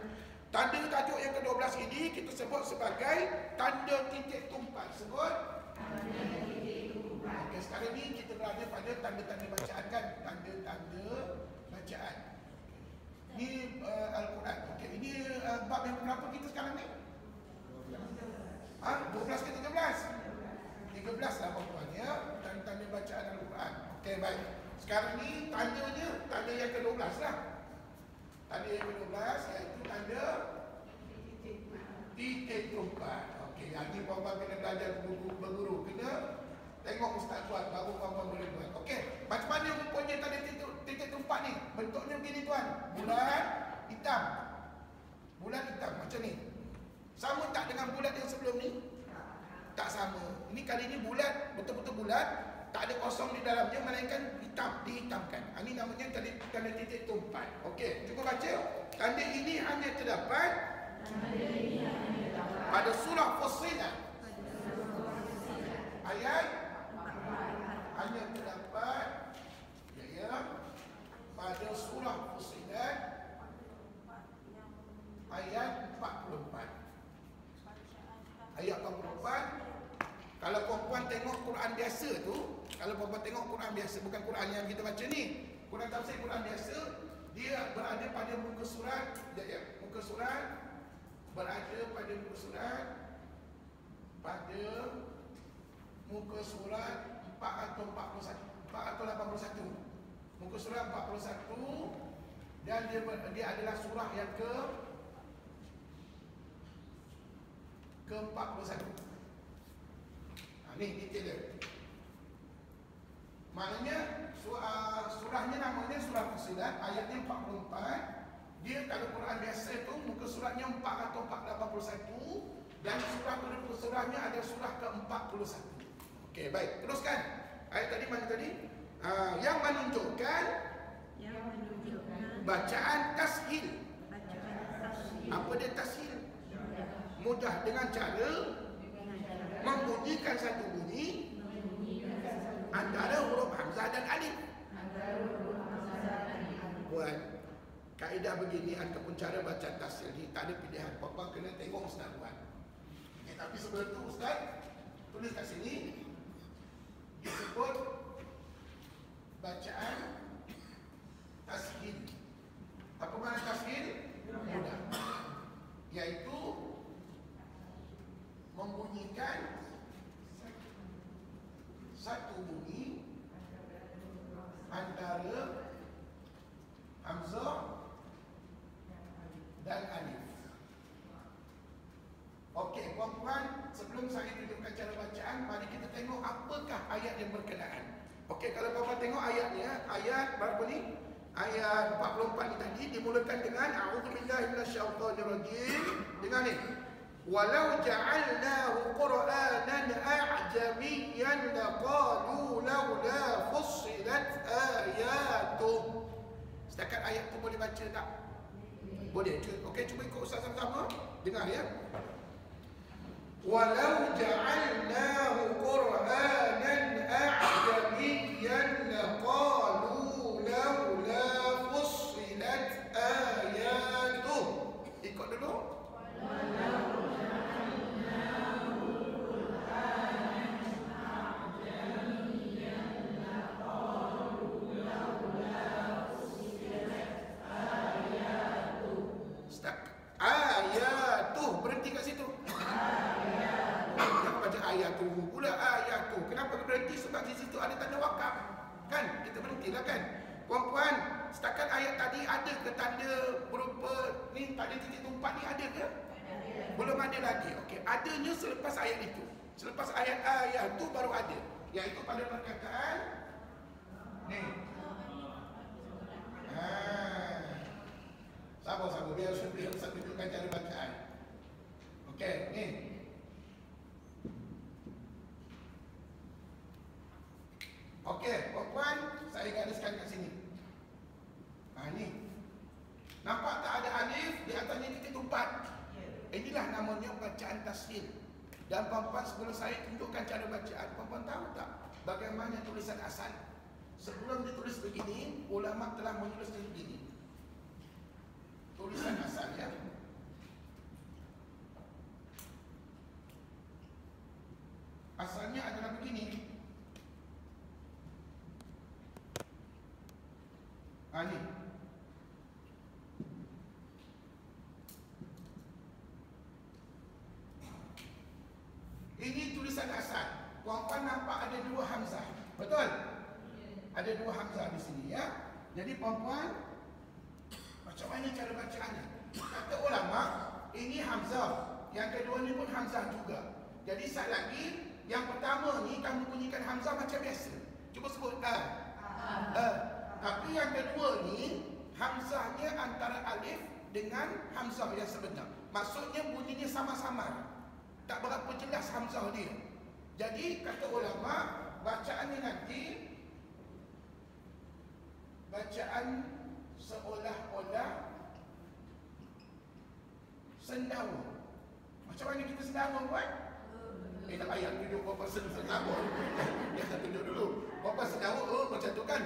Tanda tajuk yang ke-12 ini kita sebut sebagai tanda titik tumpat. Sebut tanda titik tumpat. Okey, sekarang ni kita berada pada tanda-tanda bacaan kan? Tanda-tanda bacaan. Ini Al-Quran. Okey, ini bab yang berapa kita sekarang ni? 12 ke 13? 13 lah perempuan ya. Tanda-tanda bacaan Al-Quran. Okey, baik. Sekarang ni tandanya tanda yang ke-12 lah. Tanda yang ke-12 iaitu tanda titik tumpat. Okey, ini perempuan kena belajar berguru. Kena tengok ustaz buat, baru perempuan boleh buat. Okey, macam mana rupanya tanda titik tumpat ni? Bentuknya begini tuan. Bulat hitam. Bulat hitam macam ni. Sama tak dengan bulat yang sebelum ni? Tak sama. Ini kali ni bulat, betul-betul bulat. Tak ada kosong di dalamnya, melainkan hitam, dihitamkan. Ini namanya tanda titik tumpat. Okey, cuba baca. Tanda ini hanya terdapat pada surah Fussilat. Ayat hanya terdapat pada surah Fussilat ayat 44. Ayat 44. Kalau perempuan tengok Quran biasa tu, kalau perempuan tengok Quran biasa, bukan Quran yang kita baca ni, Quran tafsir Quran biasa, dia berada pada muka surat, muka surat berada pada muka surat, pada muka surat 481, muka surat 41, dan dia adalah surah yang ke-41. Ni detail dia. Maknanya surahnya namanya surah Fussilat, ayatnya 44. Dia kalau Quran biasa tu muka suratnya 481 dan surahnya ada surah ke-41. Okey, baik. Teruskan. Ayat tadi mana tadi? Yang menunjukkan bacaan tashil. Apa dia tashil? Mudah dengan cara membunyikan satu bunyi antara huruf hamzah dan alif. Buat kaedah begini ataupun cara baca tashil ni tak ada pilihan. Papa kena tengok Ustaz buat. Okay, tapi sebelum tu Ustaz tulis kat sini disebut bacaan tashil. Apa makna tashil? Mudah. Iaitu membunyikan satu bunyi antara hamzah dan alif. Okey, puan-puan, sebelum saya tunjukkan cara bacaan, mari kita tengok apakah ayat yang berkenaan. Okey, kalau puan-puan tengok ayatnya, ayat berapa ni? Ayat 44 ni tadi dimulakan dengan a'udzubillahi minasyaitonirrajim. Dengan ni, walau ja'alnahu qur'anan a'jamiyyan laqalu laula fussilat ayatuh. Setakat ayat tu boleh baca tak? Boleh. Okey, cuba ikut Ustaz sama-sama. Dengar ya. Walau ja'alnahu qur'anan a'jamiyyan laqalu laula fussilat ayatuh. Ikut dulu. Walau ja'alnahu qur'anan a'jamiyyan laqalu laula fussilat ayatuh. Ayatuh, berhenti kat situ. Jangan baca ayatuh pula ayatuh. Kenapa berhenti? Sebab di situ ada tanda wakaf. Kan? Kita berhentilah kan? Puan-puan, setakat ayat tadi ada ke tanda berupa ni, tanda titik tumpat ni ada ke? Belum ada lagi. Okey, adanya selepas ayat itu. Selepas ayat ayatuh baru ada. Iaitu pada perkataan ni. Sabar-sabar biar Ustaz tunjukkan cara bacaan. Okey, ni. Okey, puan-puan, saya gariskan kat sini. Ni. Nampak tak ada alif di atasnya titik tumpat? Inilah namanya bacaan tashil. Dan puan-puan, sebelum saya tunjukkan cara bacaan, puan-puan tahu tak bagaimana tulisan asal? Sebelum ditulis begini, ulama telah menulisnya begini. Tulisan asalnya asalnya adalah begini. Ni. Ini tulisan asal. Puan-puan nampak ada dua hamzah. Betul? Ada dua hamzah di sini ya. Jadi puan-puan, macam mana cara bacaannya? Kata ulama, ini hamzah. Yang kedua ni pun hamzah juga. Jadi sat lagi, yang pertama ni kamu bunyikan hamzah macam biasa. Cuba sebut Tapi yang kedua ni, hamzahnya antara alif dengan hamzah yang sebenar. Maksudnya bunyinya sama-sama. Tak berapa jelas hamzah dia. Jadi kata ulama, bacaan ni nanti bacaan seolah-olah sendawa. Macam mana kita sendawa buat? Tak payah tunjuk berapa sendawa. Dia tunjuk dulu. Berapa sendawa, macam tu kan?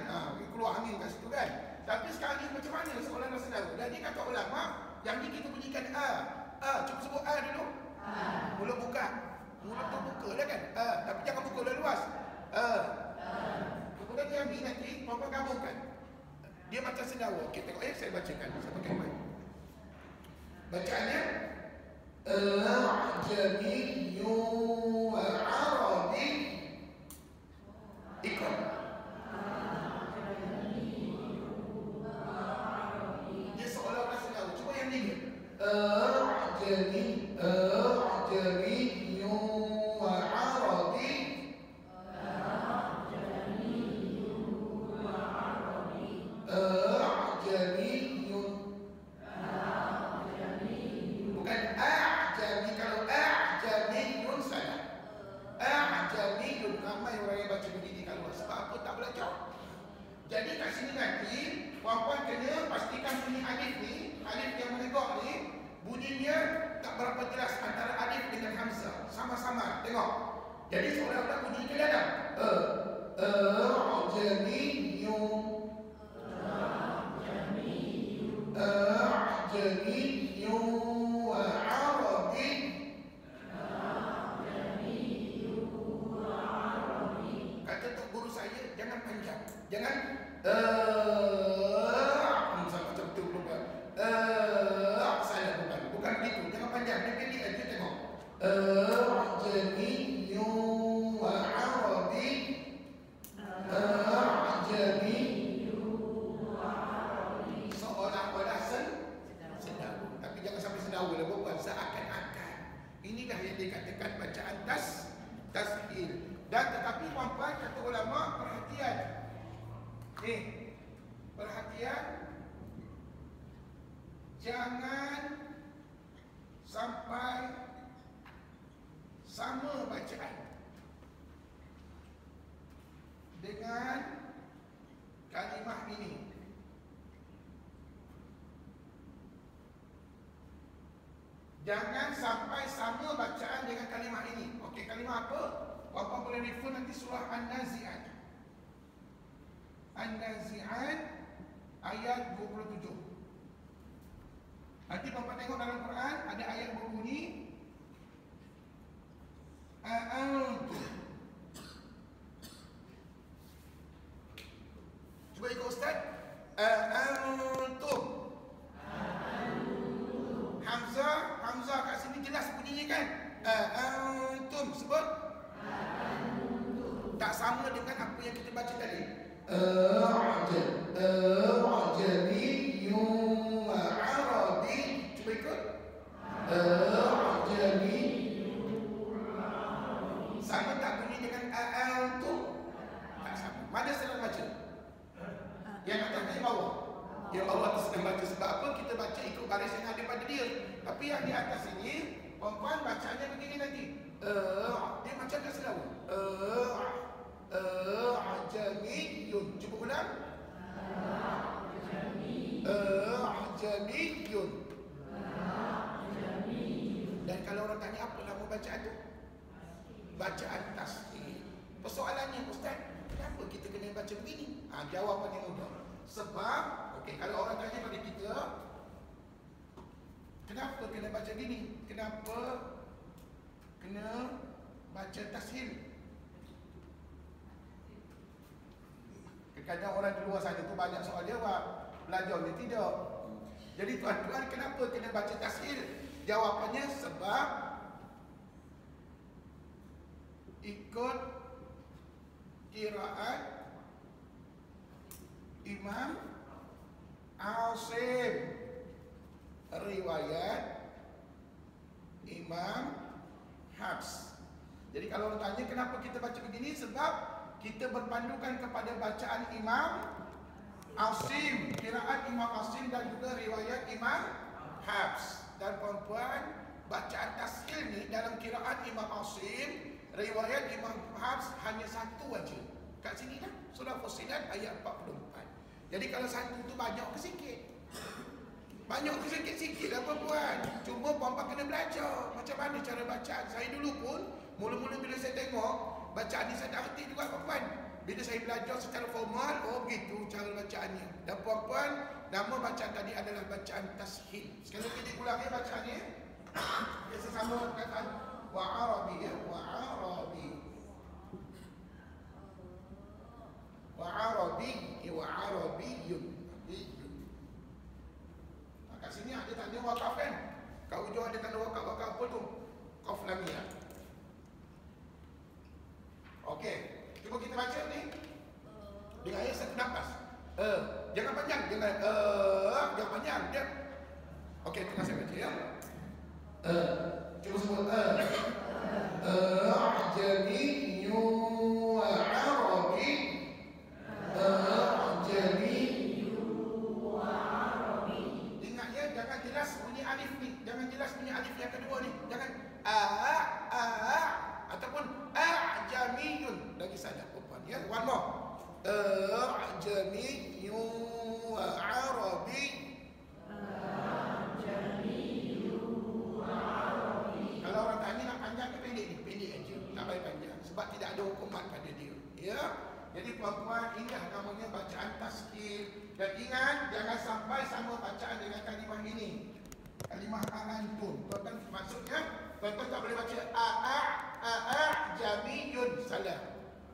Keluar angin kat situ kan? Tapi sekarang ni macam mana seolah-olah sendawa? Jadi kata ulama, yang ni kita bunyikan cuba sebut dulu. Mulut buka. Mulut tu buka lah kan? Tapi jangan buka luas. Kemudian yang ni nanti, berapa gabungkan? Dia macam sendawa. Okey, tengok saya bacakan. Saya pakai mic. Bacaannya A'jamiyyu wa Arabi. Ikut. Dia seolah-olah sendawa. Cuba yang ni. A'jamiyyu wa Arabi. Bukan a'jami. Kalau a'jamiyun salah. A'jamiyun, ramai orang yang baca begini kalau sebab apa tak belajar. Jadi kat sini nanti puan-puan kena pastikan bunyi alif ni, alif yang menegak ni, bunyinya tak berapa jelas antara alif dengan hamzah. Sama-sama, tengok. Jadi seolah-olah bunyi itu dalam. Kata tok guru saya, jangan panjang. Jangan macam tu lupa. Salah bukan begitu. Jangan panjang. Dia pilih aja tengok. Seolah-olah sedahu. Tapi jangan sampai sedahu lah, bukan seakan-akan. Inilah yang dikatakan bacaan tashil. Dan tetapi puan-puan kata ulama, perhatian. Perhatian. Jangan sampai sama bacaan dengan kalimah ini. Jangan sampai sama bacaan dengan kalimah ini. Okey, kalimah apa? Bapa boleh refer nanti surah An-Nazi'at. An-Nazi'at ayat 27. Nanti Bapak tengok dalam Quran ada ayat berbunyi A'antum. Cuba ikut Ustaz. A'antum. Hamzah kat sini jelas bunyinya kan? A'antum. Sebut. Tak sama dengan apa yang kita baca tadi. A'jamiyyun wa 'arabi. Cuba ikut. Sama tak bunyi dengan a'antum? Tak sama. Mana sedang baca? Yang atas ke bawah? Yang bawah tu sedang baca. Sebab apa? Kita baca ikut baris yang ada pada dia. Tapi yang di atas ini, puan-puan bacanya begini nanti. Dia macam tak selalu. A'jamiyyun. Cuba ulang. A'jamiyyun. Dan kalau orang tanya apa nama bacaan tu? Bacaan tashil. Persoalannya, Ustaz, kenapa kita kena baca begini? Jawapannya mudah. Sebab, okey, kalau orang tanya pada kita, kenapa kena baca gini? Kenapa kena baca tashil? Kadang orang di luar sana tu banyak soal jawab, belajar dia tidak. Jadi tuan-tuan, kenapa kena baca tashil? Jawapannya sebab ikut qiraat Imam Asim, riwayat Imam Hafs. Jadi kalau orang tanya kenapa kita baca begini, sebab kita berpandukan kepada bacaan Imam Asim, qiraat Imam Asim dan juga riwayat Imam Hafs. Dan puan-puan, bacaan tashil ni dalam qiraat Imam Asim, riwayat Imam Hafs hanya satu aja. Kat sini dah, surah Fussilat ayat 44. Jadi kalau satu tu banyak ke sikit? Banyak ke sikit-sikit lah puan-puan. Cuma puan-puan kena belajar macam mana cara bacaan. Saya dulu pun, mula-mula bila saya tengok bacaan ni saya tak erti juga puan-puan. Bila saya belajar secara formal, oh begitu cara bacaannya. Dan puan-puan, nama bacaan tadi adalah bacaan tashil. Sekali lagi diulangi bacaannya. Dia sesama perkataan wa 'arabi, ya, wa 'arabi. Wa 'arabi, wa 'arabiyyun. Kat sini ada tanda wakaf kan? Kat ujung ada tanda wakaf apa tu? Qaf lam ya. Okey, cuba kita baca ni. Dengan ayat satu nafas. Jangan panjang, jangan panjang dia. Okey, tengah saya baca ya. Cuba sebut a'jamiyyun wa 'arabi. Ingat ya, jangan jelas bunyi alif ni. Jangan jelas bunyi alif yang kedua ni. Jangan ataupun a'jamiyyun. Lagi salah puan ya. One more. A'jamiyyun wa wa arabi. Kalau orang tanya nak panjang ke pendek ni? Pendek aja, tak payah panjang. Sebab tidak ada hukuman pada dia. Ya. Jadi puan-puan, inilah namanya bacaan tasqil. Dan ingat, jangan sampai sama bacaan dengan kalimah ini. Kalimah a'antum. Tuan-tuan maksudnya, tuan-tuan tak boleh baca jamiyun, salah.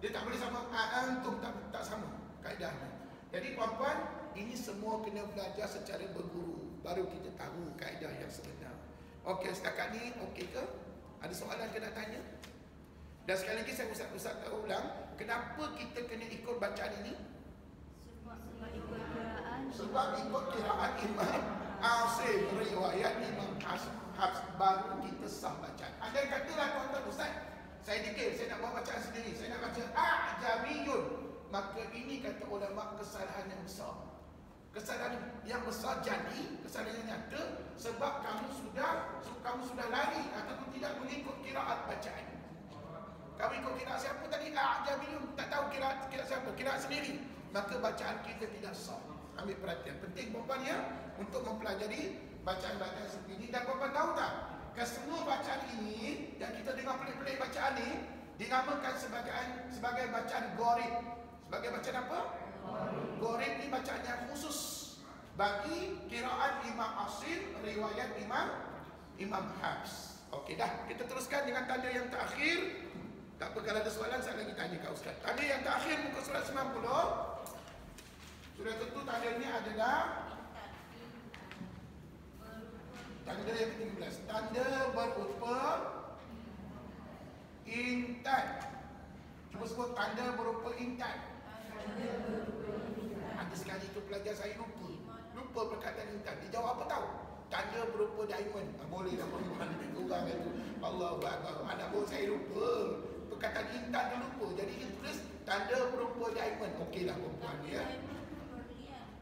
Dia tak boleh sama a'antum, tak sama kaedahnya. Jadi puan-puan, ini semua kena belajar secara berguru. Baru kita tahu kaedah yang sebenar. Okey, setakat ni okey ke? Ada soalan kena tanya? Dan sekali lagi saya Ustaz ulang, kenapa kita kena ikut bacaan ini? Sebab ikut kiraan Imam Asim, riwayat Imam Hafs, baru kita sah bacaan. Ada yang katalah tuan-tuan Ustaz, saya dikir, saya nak buat bacaan sendiri, saya nak baca a'jamiyun. Maka ini kata ulama kesalahan yang besar. Kesalahan yang besar jadi kesalahan yang nyata sebab kamu sudah lari ataupun tidak mengikut kiraat bacaan. Kamu ikut kiraat siapa tadi? A'jamiyun. Tak tahu kiraat siapa, kiraat sendiri. Maka bacaan kita tidak sah. Ambil perhatian. Penting perempuan ya untuk mempelajari bacaan-bacaan seperti ini. Dan perempuan tahu tak? Kesemua bacaan ini yang kita dengar pelik-pelik bacaan ini dinamakan sebagai bacaan gharib. Sebagai bacaan apa? Gharib ni bacaan yang khusus bagi kiraan Imam Asim, riwayat Imam Hafs. Okey dah, kita teruskan dengan tanda yang terakhir. Tak apa, kalau ada soalan saya lagi tanya kat Ustaz. Tanda yang terakhir muka surat 90. Sudah tentu tanda ini adalah tanda yang ke-13. Tanda berupa intan. Cuba sebut tanda berupa intan. Ada sekali itu pelajar saya lupa perkataan intan. Dia jawab apa tahu? Tanda berupa diamond. Boleh dah perempuan lebih kurang itu. Allahu Akbar. Anak pun saya lupa. Perkataan intan dia lupa. Jadi dia tulis tanda berupa diamond. Okeylah perempuan ni ya.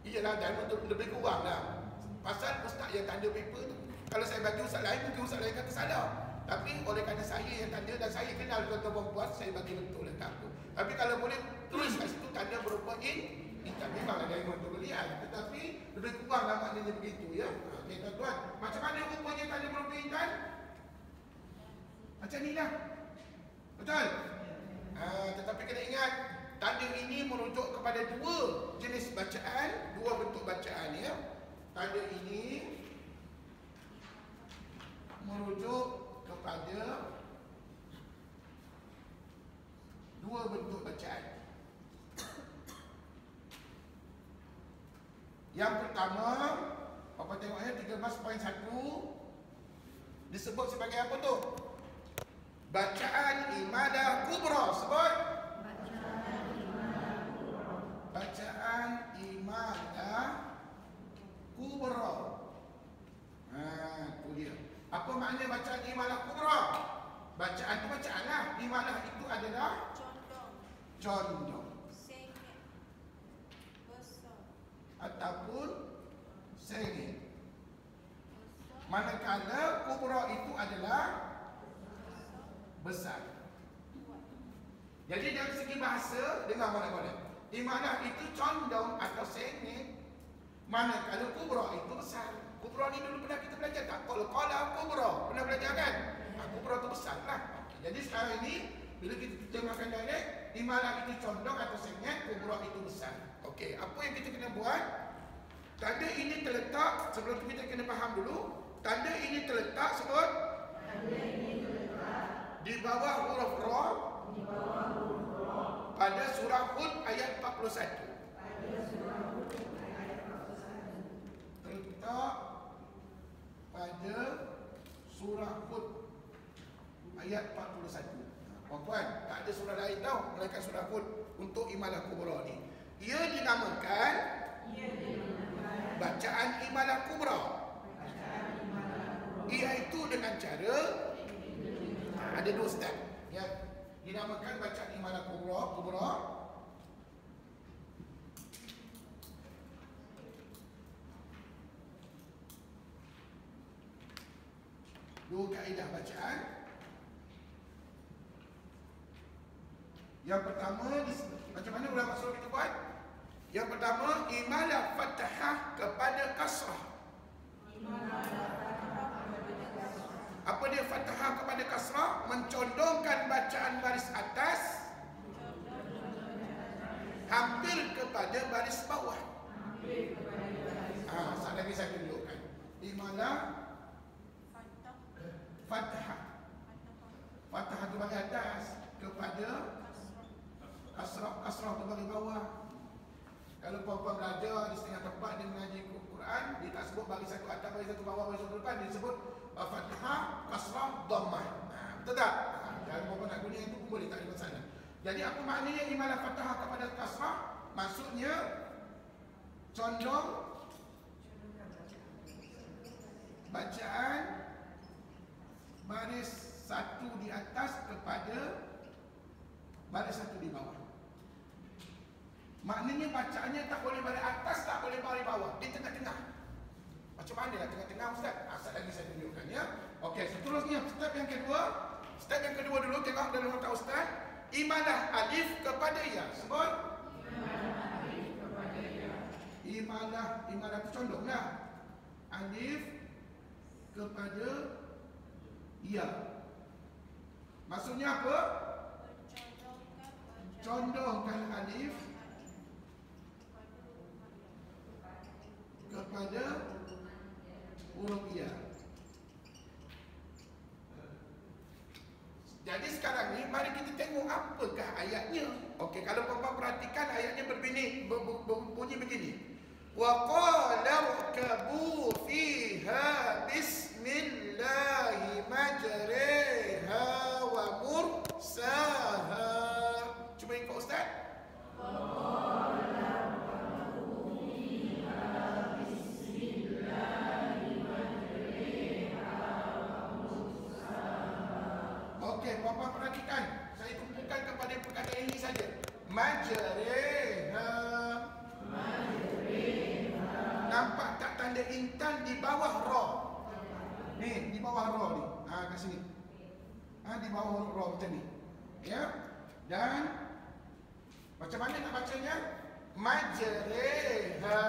Iyalah diamond tu lebih kurang lah. Pasal ustaz yang tanda paper tu. Kalau saya bagi ustaz lain, mungkin ustaz lain kata salah. Tapi oleh kerana saya yang tanda dan saya kenal tuan-tuan perempuan, saya bagi betul lah tak apa. Tapi kalau boleh tulis kat situ tanda berupa intan. Memang ada diamond tu berlian. Tetapi lebih kurang lah maknanya begitu ya. Okey tuan-tuan. Macam mana rupanya tanda berupa intan? Macam ni lah. Betul? Tetapi kena ingat, tanda ini merujuk kepada dua jenis bacaan, dua bentuk bacaan ya. Tanda ini merujuk kepada dua bentuk bacaan. Yang pertama, apa tengoknya 13.1 disebut sebagai apa tu? Bacaan imadah kubra. Sebut bacaan imadah kubra. Tu dia. Apa makna bacaan imadah kubra? Bacaan tu bacaan lah. Imadah itu adalah condong ataupun sengit. Manakala kubra itu adalah besar. Jadi dari segi bahasa, dengar mana-mana. Imadah itu condong atau sengit. Manakala kubra itu besar. Kubra ni dulu pernah kita belajar tak? Kalau kubra, pernah belajar kan? Kubra itu besar lah. Jadi sekarang ini, bila kita terjemahkan direct, imadah itu condong atau sengit, kubra itu besar. Okey, apa yang kita kena buat? Tanda ini terletak, sebelum tu kita kena faham dulu. Tanda ini terletak, sebut. Tanda ini terletak di bawah huruf Ra, pada surah Hud ayat 41. Terletak pada surah Hud ayat 41. Puan-puan, tak ada surah lain tau melainkan surah Hud untuk imadah kubra ni. Ia dinamakan bacaan imadah kubra. Iaitu dengan cara ada dua step ya. Dinamakan bacaan imadah kubra. Dua kaedah bacaan. Yang pertama, macam mana ulama suruh kita buat? Yang pertama, imalah fathah kepada kasrah. Apa dia fathah kepada kasrah? Mencondongkan bacaan baris atas hampir kepada baris bawah. Saat lagi saya tunjukkan. Imalah fathah. Fathah itu bagi atas kepada kasrah itu bagi bawah. Kalau puan-puan belajar di setengah tempat dia mengaji Quran, dia tak sebut bagi satu atas, bagi satu bawah, bagi satu depan, dia sebut fathah, kasrah, dhammah. Betul tak? Kalau puan-puan nak guna itu pun boleh, tak ada masalah. Jadi apa maknanya imalah fathah kepada kasrah? Maksudnya condong bacaan baris satu di atas kepada baris satu di bawah. Maknanya bacaannya tak boleh baris atas, tak boleh baris bawah, di tengah-tengah. Macam mana lah tengah-tengah Ustaz? Asal lagi saya tunjukkan ya. Okey, seterusnya step yang kedua. Step yang kedua dulu, tengok dalam nota Ustaz. Imalah alif kepada ya. Sebut. Imalah itu condonglah. Alif kepada ya. Maksudnya apa? Condongkan alif kepada huruf ya. Jadi sekarang ni mari kita tengok apakah ayatnya. Okey, kalau puan-puan perhatikan ayatnya berbunyi begini. Wa qala rkabu fiha bismillahi majriha wa mursaha. Cuba ikut Ustaz. Okey, puan-puan perhatikan. Saya tumpukan kepada perkataan ini saja. Majriha. Nampak tak tanda intan di bawah ra? Ni, di bawah ra ni. Kat sini. Di bawah ra macam ni. Ya. Dan macam mana nak bacanya? Majriha.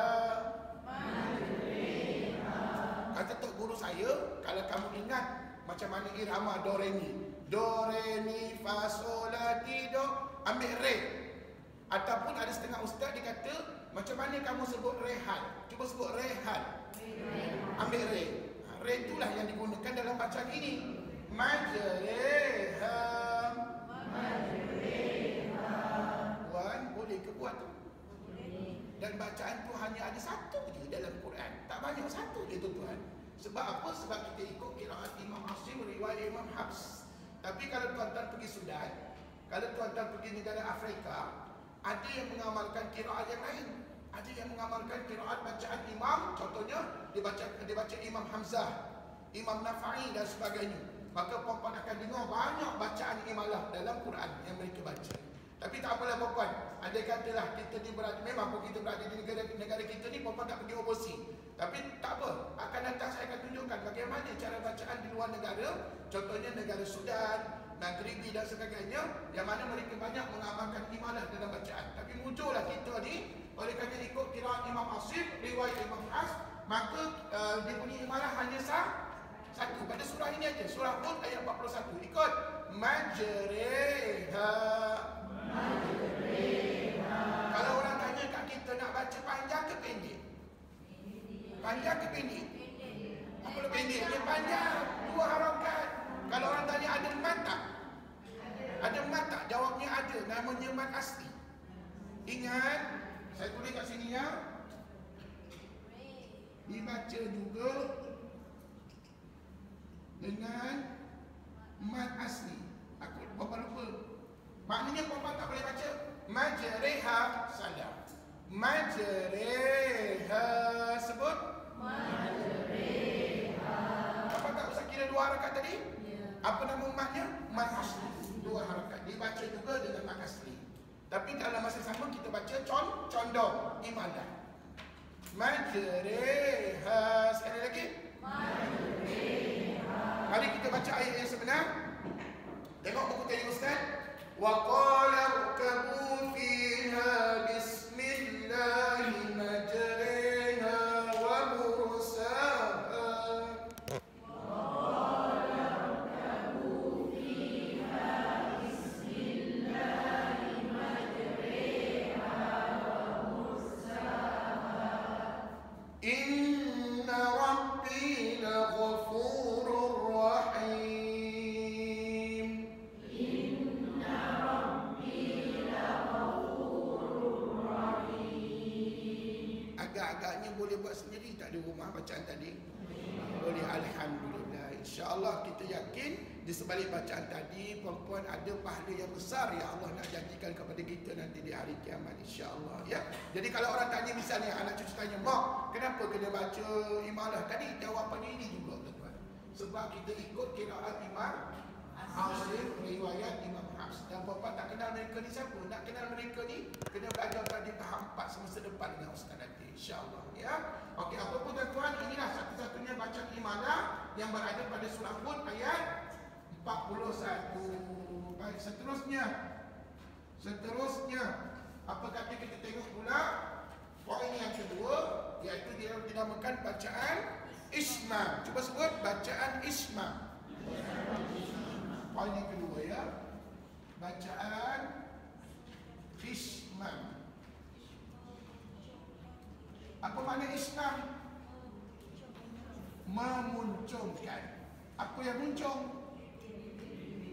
Kata tok guru saya, kalau kamu ingat macam mana irama do re mi. Do re mi fa sol la ti do, ambil re. Ataupun ada setengah ustaz dia kata, macam mana kamu sebut rehan? Cuba sebut rehan. Ambil re. Re itulah yang digunakan dalam bacaan ini. Majriha. Tuan boleh ke buat tu? Dan bacaan tu hanya ada satu je dalam Quran. Tak banyak, satu je tu tuan. Sebab apa? Sebab kita ikut qiraat Imam Asim, riwayat Imam Hafs. Tapi kalau tuan-tuan pergi Sudan, kalau tuan-tuan pergi negara Afrika, ada yang mengamalkan qiraat yang lain. Ada yang mengamalkan qiraat bacaan imam, contohnya dia baca Imam Hamzah, Imam Nafa'i dan sebagainya. Maka puan-puan akan dengar banyak bacaan imalah dalam Quran yang mereka baca. Tapi tak apalah puan-puan, andai katalah kita ni berada, memang pun kita berada di negara kita ni, puan-puan tak pergi overseas. Tapi tak apa, akan datang saya akan tunjukkan bagaimana cara bacaan di luar negara. Contohnya negara Sudan, Maghribi dan sebagainya, yang mana mereka banyak mengamalkan imalah dalam bacaan. Tapi muncullah kita ni, oleh kerana ikut qiraat Imam Asim, riwayat Imam Hafs, maka dia punya imalah hanya satu. Pada surah ini aja, surah Hud ayat 41. Ikut. Majriha. Kalau orang tanya kat kita nak baca panjang ke pendek? Panjang ke pendek? Apa lebih pendek? Dia panjang. 2 harakat. Kalau orang tanya ada mat tak? Ada mat tak? Jawabnya ada. Namanya mat asli. Ingat, saya tulis kat sini ya. Dibaca juga dengan mat asli. Aku lupa. Maknanya puan-puan tak boleh baca majriha salah. Majriha, sebut majriha. Apa tak usah kira 2 harakat tadi? Apa nama matnya? Mat asli. 2 harakat. Dibaca juga dengan mat asli. Tapi dalam masa sama kita baca condong imalah. Majriha. Sekali lagi. Majriha. Mari kita baca ayat yang sebenar. Tengok buku tadi Ustaz. Wa qala rkabu fiha bismillah bacaan tadi? Boleh, alhamdulillah. InsyaAllah kita yakin di sebalik bacaan tadi puan-puan ada pahala yang besar yang Allah nak janjikan kepada kita nanti di hari kiamat, insyaAllah ya. Jadi kalau orang tanya, misalnya anak cucu tanya, mak kenapa kena baca imalah tadi, jawapannya ini juga tuan-tuan. Sebab kita ikut qiraat Imam Asim, riwayat Imam Hafs. Dan puan-puan tak kenal mereka ni siapa? Nak kenal mereka ni kena belajar pada tahap 4 semester depan dengan ustaz nanti, insyaAllah ya. Okey, apa pun tuan-tuan, inilah satu-satunya bacaan imalah yang berada pada surah Hud ayat 41. Baik, seterusnya apa kata kita tengok pula poin yang kedua, iaitu dia dinamakan bacaan ismam. Cuba sebut bacaan ismam. Poin yang kedua ya, bacaan ismam. Apa makna ismam? Memuncungkan. Apa yang muncung?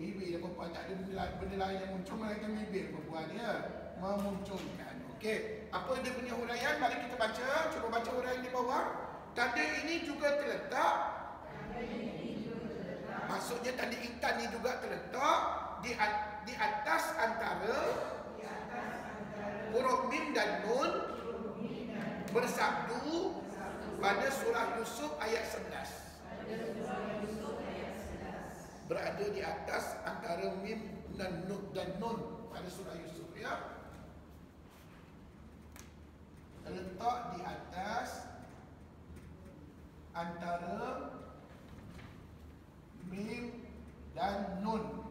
Bibir perempuan, tak ada benda lain yang muncul melainkan bibir perempuan ya. Memuncungkan. Okey, apa dia punya huraian? Mari kita baca. Cuba baca huraian di bawah. Tanda ini juga terletak. Maksudnya tanda intan ini juga terletak di atas antara huruf mim dan nun bersabdu pada surah Yusuf ayat 11. Berada di atas antara mim dan nun pada surah Yusuf ya. Terletak di atas antara mim dan nun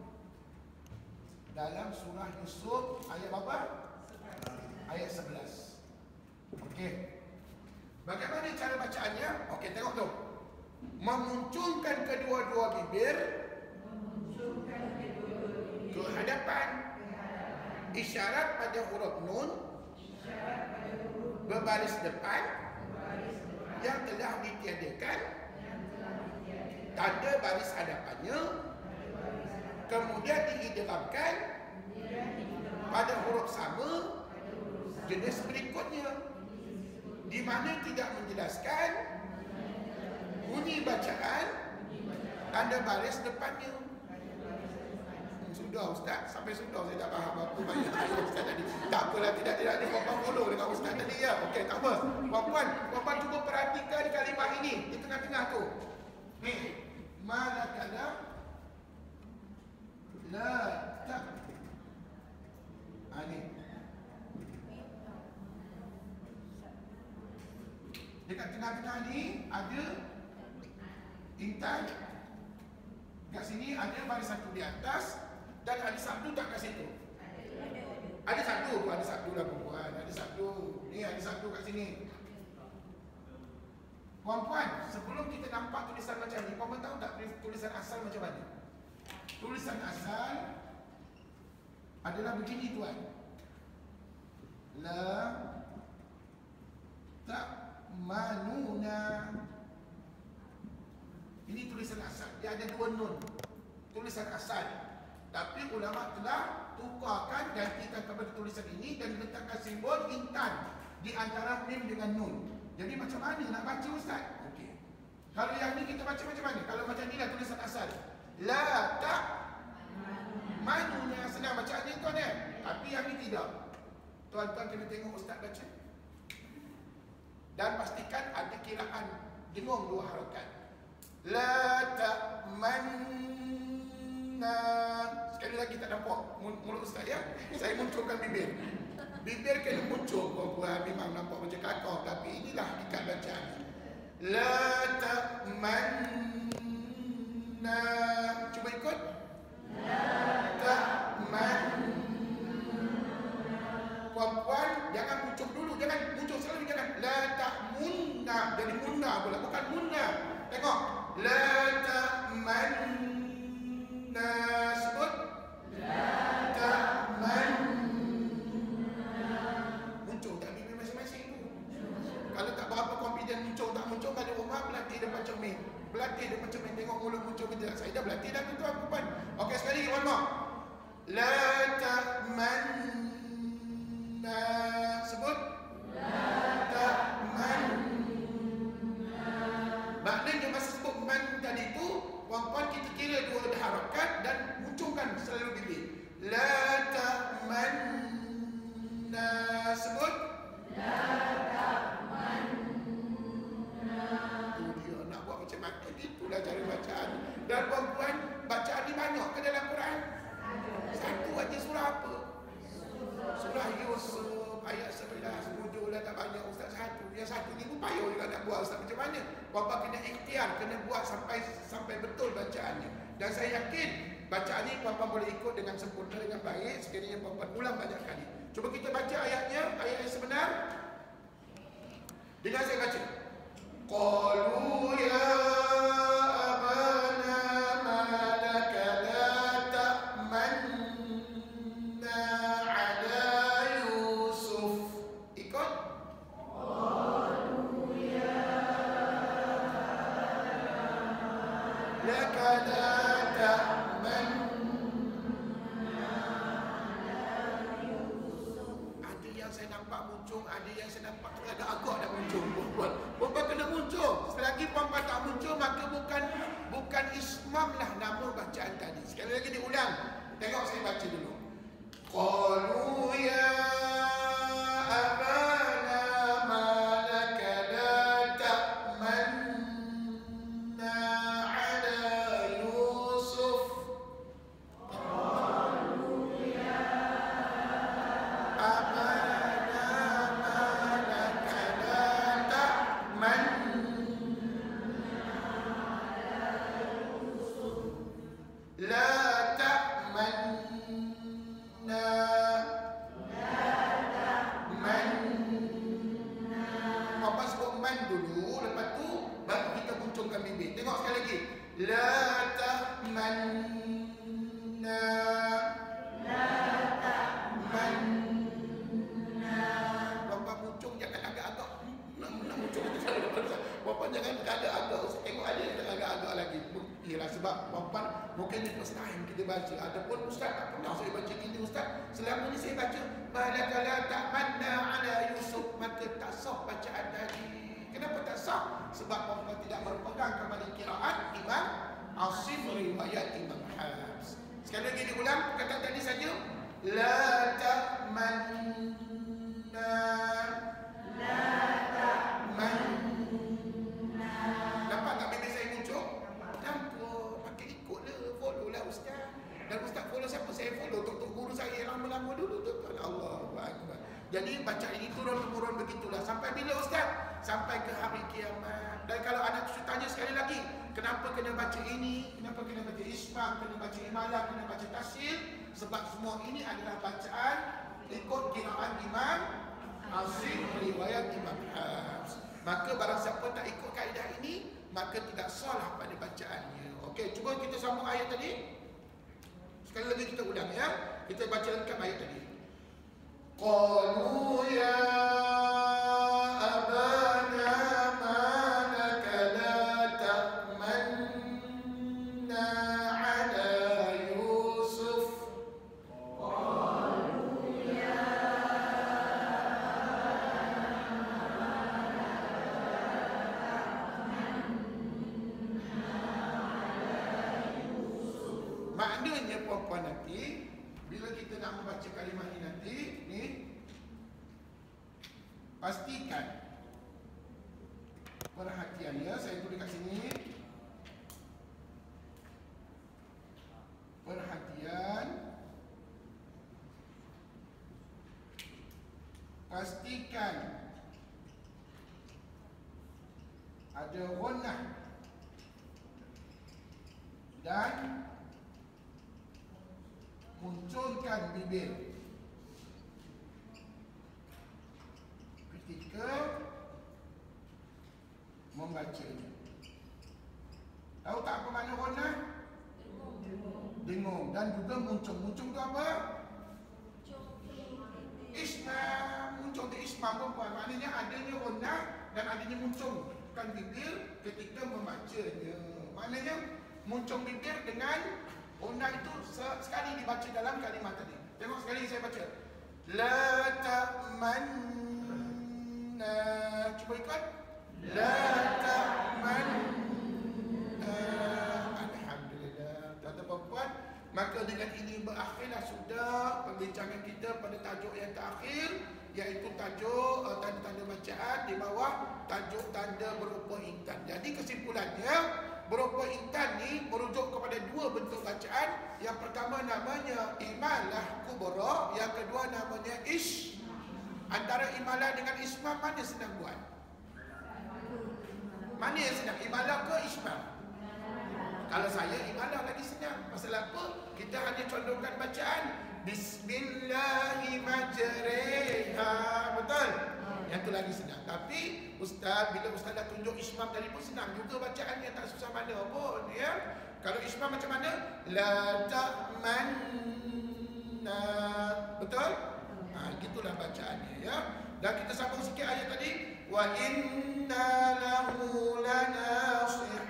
dalam surah Yusuf ayat berapa? Ayat 11. Okey. Bagaimana cara bacaannya? Okey, tengok tu. Memunculkan kedua-dua bibir ke hadapan, isyarat pada huruf nun berbaris depan yang telah ditiadakan tanda baris hadapannya, kemudian diidghamkan pada huruf sama jenis berikutnya, di mana tidak menjelaskan bunyi bacaan tanda baris depannya. Sudah ustaz, sampai sudah saya tak faham apa banyak ayat ustaz tadi. Tak apalah, tidak ni puan-puan follow dengan ustaz tadi ya. Okey, tak apa. Puan-puan cuba perhatikan kalimah ini di tengah-tengah tu. Ni, malakala la tak. Ni. Dekat tengah-tengah ni ada intan. Kat sini ada baris satu di atas. Dan ada sabdu tak kat situ? Ada sabdu. Ada sabdu lah perempuan. Ada sabdu. Ni ada sabdu kat sini. Puan-puan, sebelum kita nampak tulisan macam ni, puan-puan tahu tak tulisan asal macam mana? Tulisan asal adalah begini tuan. La tak manuna. Ini tulisan asal. Dia ada dua nun. Tulisan asal. Tapi ulama telah tukarkan, gantikan kepada tulisan ini dan letakkan simbol intan di antara mim dengan nun. Jadi macam mana nak baca ustaz? Okey. Kalau yang ni kita baca macam mana? Kalau macam ni lah tulisan asal. La tak manuna, senang bacaan ni tuan eh. Tapi yang ni tidak. Tuan-tuan kena tengok ustaz baca. Dan pastikan ada kiraan dengung dua harakat. La tak sekali lagi tak nampak mulut ustaz ya. Saya munculkan bibir. Bibir kena muncul puan-puan, memang nampak macam kakao, tapi inilah hakikat bacaan. La ta'manna. Cuba ikut. La ta'manna. Puan-puan jangan muncul dulu, jangan muncul selalu, jangan. La ta'munna. Jadi munna pula, bukan munna. Tengok. La ta'manna. Sebut. La ta'manna. Muncul tak bibir masing-masing tu. Kalau tak berapa confident muncul tak muncul, pada rumah berlatih dia macam main. Berlatih dia macam main, tengok mulut muncul ke tidak. Saya dah berlatih dah tuan puan. Okey, sekali lagi one more. La ta'manna. Sebut. La ta'manna. Puan-puan kita kira dua harakat dan munculkan selalu bibir. La ta'manna. Sebut. La ta'manna. Itu dia nak buat macam mana. Itulah cara bacaan. Dan puan-puan, bacaan ni banyak ke dalam Quran? Satu aja surah apa? Surah Yusuf ayat 11. Mujurlah tak banyak ustaz satu. Yang satu ni pun payah juga nak buat ustaz macam mana. Puan-puan kena ikhtiar, kena buat sampai betul bacaannya. Dan saya yakin bacaan ni puan-puan boleh ikut dengan sempurna, dengan baik sekiranya puan-puan ulang banyak kali. Cuba kita baca ayatnya, ayat yang sebenar. Dengar saya baca. Qalu ya abana ma laka la ta'manna ala Yusuf. Ikut. Qalu ya laka la ta'manna ala Yusuf. Ada yang saya nampak muncul, ada yang saya nampak agak-agak dah muncul. Puan-puan kena muncul. Selagi puan-puan tak muncul, maka bukan ismam lah nama bacaan tadi. Sekali lagi diulang. Tengok saya baca dulu. Qalu ya abana ma laka la ta'manna ala Yusuf. Qalu ya abana ma laka la ta'manna la ta'manna Papa sebut man dulu, lepas tu baru kita munculkan bibir. Tengok sekali lagi. La ta'manna Papa muncul jangan agak-agak. Nak muncul itu saya depan. Papa jangan agak-agak. Tengok ada yang agak-agak lagi. Ialah sebab puan mungkin ni first time kita baca. Ataupun ustaz tak pernah saya baca gini ustaz. Selama ni saya baca malaka la ta'manna ala Yusuf, maka tak sah bacaan tadi. Kenapa tak sah? Sebab puan tidak berpegang kepada qiraat Imam Asim riwayat Imam Hafs. Sekali lagi diulang perkataan tadi saja. La ta'manna Nampak tak bibir saya muncul? Nampak. Pakai ikutlah. Follow lah ustaz. Dan ustaz follow siapa? Saya follow tok guru saya lama-lama dulu. Tuan Allahu Akbar. Jadi bacaan ini turun-temurun begitulah. Sampai bila ustaz? Sampai ke hari kiamat. Dan kalau anak cucu tanya sekali lagi, kenapa kena baca ini? Kenapa kena baca ismam? Kena baca imalah? Kena baca tasil? Sebab semua ini adalah bacaan ikut qiraat Imam Asim riwayat Imam Hafs. Maka barang siapa tak ikut kaedah ini, maka tidak salah pada bacaannya. Okey, cuba kita sambung ayat tadi. Sekali lagi kita ulang ya. Kita baca lengkap ayat tadi. Qalu ya abana ma laka la ta'manna ala Yusuf. Maknanya puan-puan nanti bila kita nak membaca kalimah ini nanti ni pastikan perhatiannya. Saya tulis kat sini. Perhatian. Pastikan ada ghunnah dan munculkan bibir ketika membacanya. Tahu tak apa makna ghunnah? Dengung. Dan juga muncul. Muncul tu apa? Ismam. Muncul tu ismam perempuan. Maknanya adanya ghunnah dan adanya munculkan bibir ketika membacanya. Maknanya muncul bibir dengan ghunnah itu sekali dibaca dalam kalimah tadi. Tengok sekali saya baca. La ta'manna. Cuba ikut. La ta'manna. Maka dengan ini berakhirlah sudah perbincangan kita pada tajuk yang terakhir, iaitu tajuk tanda-tanda bacaan di bawah tajuk tanda berupa intan. Jadi kesimpulannya, berupa intan ni merujuk kepada dua bentuk bacaan. Yang pertama namanya imalah kubra, yang kedua namanya ish. Antara imalah dengan ismam mana senang buat? Mana yang senang? Imalah ke ismam? Kalau saya imalah lagi senang. Pasal apa? Kita hanya condongkan bacaan Bismillahirrahmanirrahim. Betul? Yang tu lagi senang. Tapi ustaz, bila ustaz dah tunjuk ismam tadi pun senang juga bacaannya, tak susah mana pun, ya. Kalau ismam macam mana? La ta'manna. Betul? Gitulah bacaannya, ya. Dan kita sambung sikit ayat tadi. Wa inna lahu lanasihun.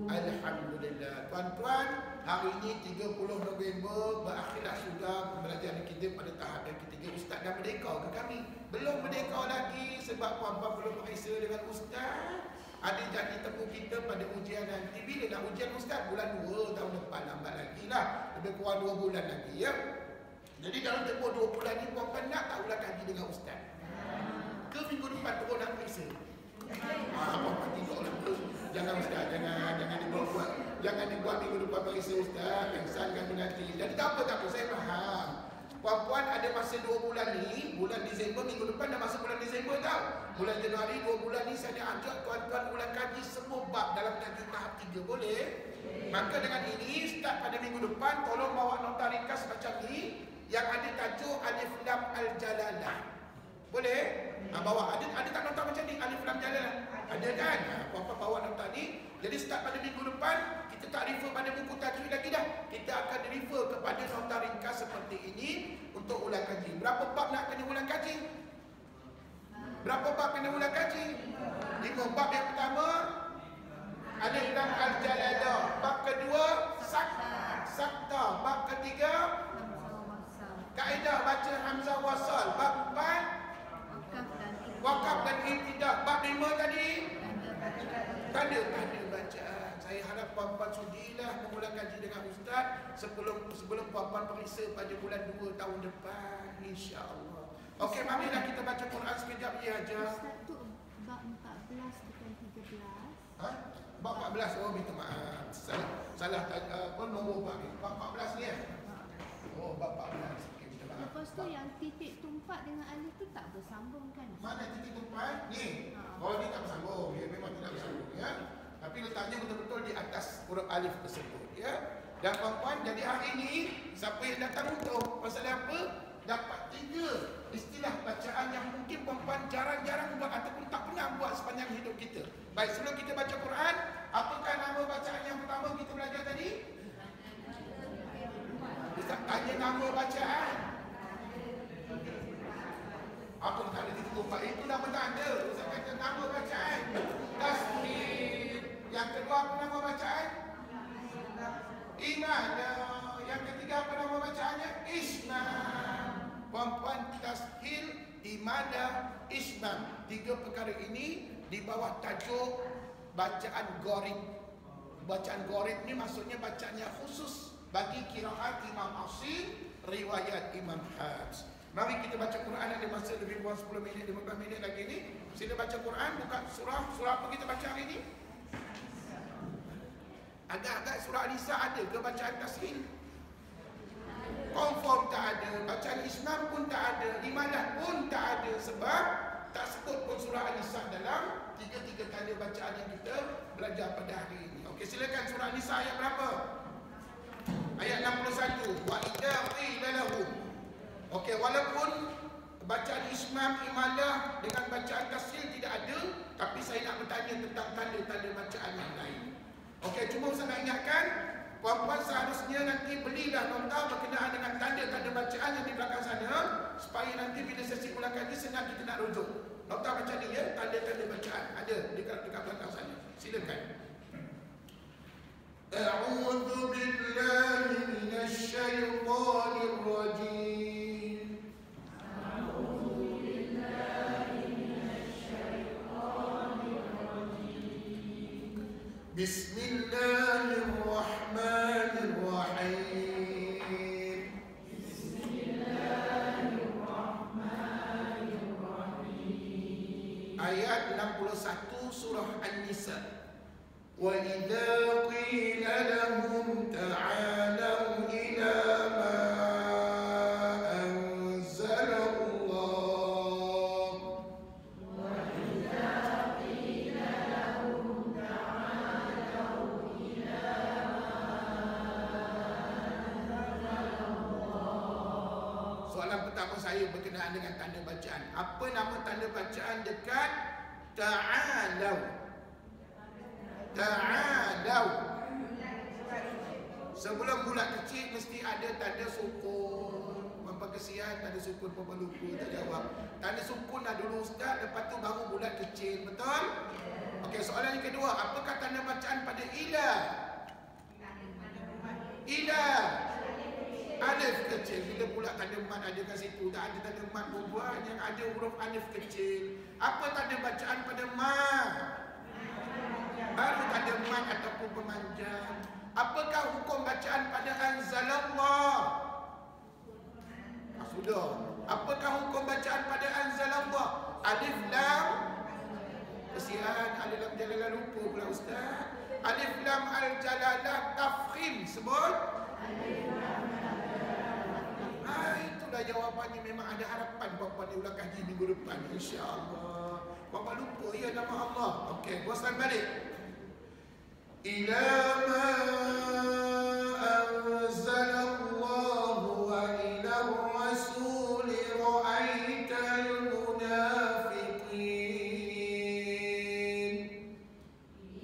Alhamdulillah. Tuan-tuan, hari ini 30 November berakhirlah sudah pembelajaran kita pada tahap yang ketiga. Ustaz dah merdeka ke kami? Belum merdeka lagi sebab puan-puan belum periksa dengan ustaz. Ada janji temu kita pada ujian nanti. Bila nak ujian ustaz? Bulan 2 tahun depan, lambat lagi lah. Lebih kurang 2 bulan lagi, ya. Jadi dalam tempoh 2 bulan ni puan-puan nak tak ulang kaji dengan ustaz? Ke minggu depan terus nak periksa? Puan-puan tidur lah. Jangan ustaz, jangan dibuat minggu depan periksa ustaz. Pengsan kan nanti. Jadi tak apa, saya faham. Puan-puan ada masa 2 bulan ni, bulan Disember, minggu depan dah masuk bulan Disember tau. Bulan Januari, 2 bulan ni saya ajak tuan-tuan ulang kaji semua bab dalam tajuk tahap 3, boleh? Maka dengan ini, start pada minggu depan, tolong bawa nota ringkas macam ni, yang ada tajuk Alif Lam Al-Jalalah. Boleh? Bawa, ada tak nota macam ni, Alif Lam Jalalah? Ada kan? Puan-puan bawa nota ni. Jadi start pada minggu depan, kita tak refer pada buku tajwid lagi dah. Kita akan refer kepada nota ringkas seperti ini untuk ulang kaji. Berapa bab nak kena ulang kaji? Berapa bab kena ulang kaji? 5 bab. Yang pertama Alif Lam Al-Jalalah. Bab kedua Sakta. Bab ketiga kaedah baca hamzah wasal. Bab 4 wakaf dan ibtidah. Bab 5 tadi tanda-tanda bacaan. Saya harap puan-puan sudilah mengulang kaji dengan ustaz sebelum puan-puan periksa pada bulan 2 tahun depan, insya-Allah. Okey, marilah kita baca Quran sekejap ya aja.
Ustaz tu bab 14 bukan 13.
Bab 14. Oh, minta maaf. Salah nombor bab ni. Bab 14 ni Oh, bab 14. Okey, minta maaf.
Lepas tu yang titik tumpat dengan alif tu tak bersambung kan?
Mana titik tumpat? Ni. Oh, ni tak bersambung. Ya, memang tidak bersambung, ya. Tapi letaknya betul-betul di atas huruf alif tersebut, ya. Dan puan-puan, jadi hari ini siapa yang datang untuk pasal apa? Dapat 3 istilah bacaan yang mungkin puan-puan jarang-jarang buat ataupun tak pernah buat sepanjang hidup kita. Baik, sebelum kita baca Quran, apakah nama bacaan yang pertama kita belajar tadi? Ustaz tanya nama bacaan. Apa tak ada titik tumpat? Itu nama tanda. Ustaz kata nama bacaan tasbih. Yang kedua apa nama bacaan? Imadah. Yang ketiga apa nama bacaannya? Ismam. Puan-puan, tashil, imadah, ismam. 3 perkara ini di bawah tajuk bacaan gharib. Bacaan gharib ni maksudnya bacaan yang khusus bagi qiraat Imam Asim, riwayat Imam Hafs. Mari kita baca Quran, ada masa lebih kurang 10 minit, 15 minit lagi ni. Sila baca Quran, buka surah apa kita baca hari ni? Agak-agak surah An-Nisa ada ke bacaan tashil? Confirm tak ada. Bacaan Islam pun tak ada. Imadah pun tak ada. Sebab tak sebut pun surah An-Nisa dalam 3 tanda bacaan yang kita belajar pada hari ini. Okey, silakan surah An-Nisa ayat berapa? Ayat 61. Wa idza qila lahum. Okey, walaupun bacaan Islam, imadah dengan bacaan tashil tidak ada, tapi saya nak bertanya tentang tanda-tanda bacaan yang lain. Okey, cuma saya nak ingatkan, puan-puan seharusnya nanti belilah nota berkenaan dengan tanda-tanda bacaan yang di belakang sana, supaya nanti bila sesi ulang kaji senang kita nak rujuk. Nota macam ni ya, tanda-tanda bacaan ada dekat belakang sana. Silakan. A'udzu billahi minasy syaithanir rajim. A'udzu billahi minasy syaithanir Bismillahirrahmanirrahim. Ayat 61 surah An-Nisa. Wa idza qila lahum ta'alu ila ma anzala Allah. Wa idza qila lahum ta'alu ila ma. Soalan pertama saya berkenaan dengan tanda bacaan. Apa nama tanda bacaan dekat ta'alau? Ta'alau. Sebelum bulat kecil mesti ada tanda sukun. Bapa kesian tanda sukun, Bapa lupa tak jawab. Tanda sukun dah dulu ustaz, lepas tu baru bulat kecil, betul? Okey, soalan yang kedua, apakah tanda bacaan pada ila? Ila. Alif kecil. Bila pula tanda mat ada kat situ? Tak ada tanda mat berbuat, yang ada huruf alif kecil. Apa tanda bacaan pada ma? Baru tanda mat ataupun pemanjang. Apakah hukum bacaan pada anzalallah? Sudah. Apakah hukum bacaan pada anzalallah? Alif lam. Kesian alif lam jalalah lupa pula ustaz. Alif lam al jalalah tafkhim sebut. Itulah jawapannya. Memang ada harapan bapa ni ulang kaji minggu depan insya-Allah. Bapa lupa ya nama Allah. Okey, bosan balik. Ila ma anzalallahu wa ila ar-rasul ra'aital munafiqin.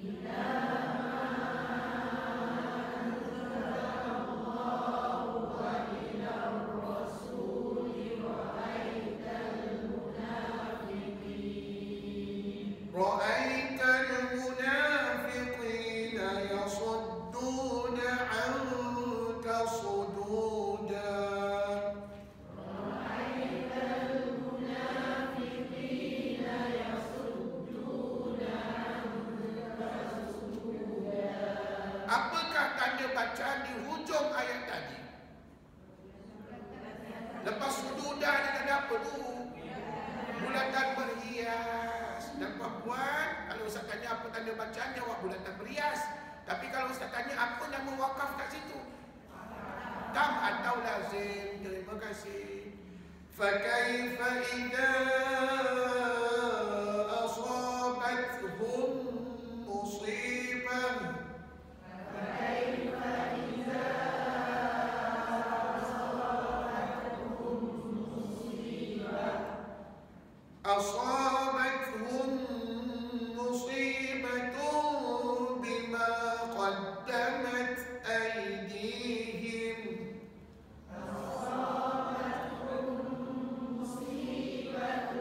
Ila رأيت المنافقين يصدون عنك صدودا. رأيت المنافقين يصدون عنك صدودا. Apakah tanda bacaan di hujung ayat tadi? Lepas sududa dengan apa tu? Bulatan berhias. Dan puan-puan, kalau ustaz tanya apa tanda bacaan, jawab bulatan berhias. Tapi kalau ustaz tanya apa nama wakaf kat situ, tam atau lazim. Terima kasih. Fakaifa idza asabathum musibah. Fakaifa idza asabathum musibah. أصابتهم مصيبة بما قدمت أيديهم. أصابتهم مصيبة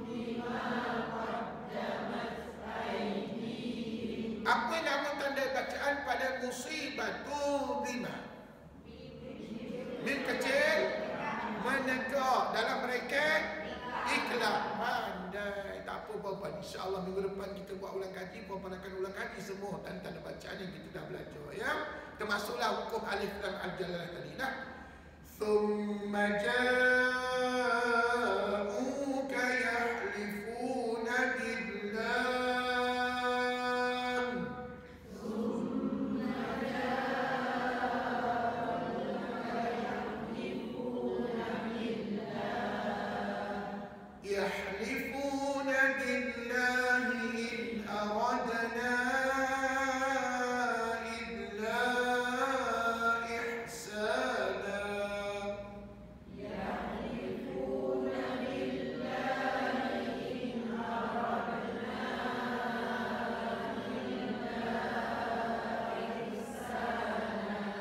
بما قدمت أيديهم. Apa nama tanda bacaan pada musibatu bima? Mim kecil menegak dalam braket ikhlas. Pandai. Tak apa puan-puan, insya-Allah minggu depan kita buat ulang kaji. Puan-puan akan ulang kaji semua tanda-tanda bacaan yang kita dah belajar ya. Termasuklah hukum alif lam al jalalah tadi nah. Thumma ja'uka yahlifuna billah. يحلفون بالله إن أردنا إلا إحسانا. يحلفون بالله إن أردنا إلا إحسانا.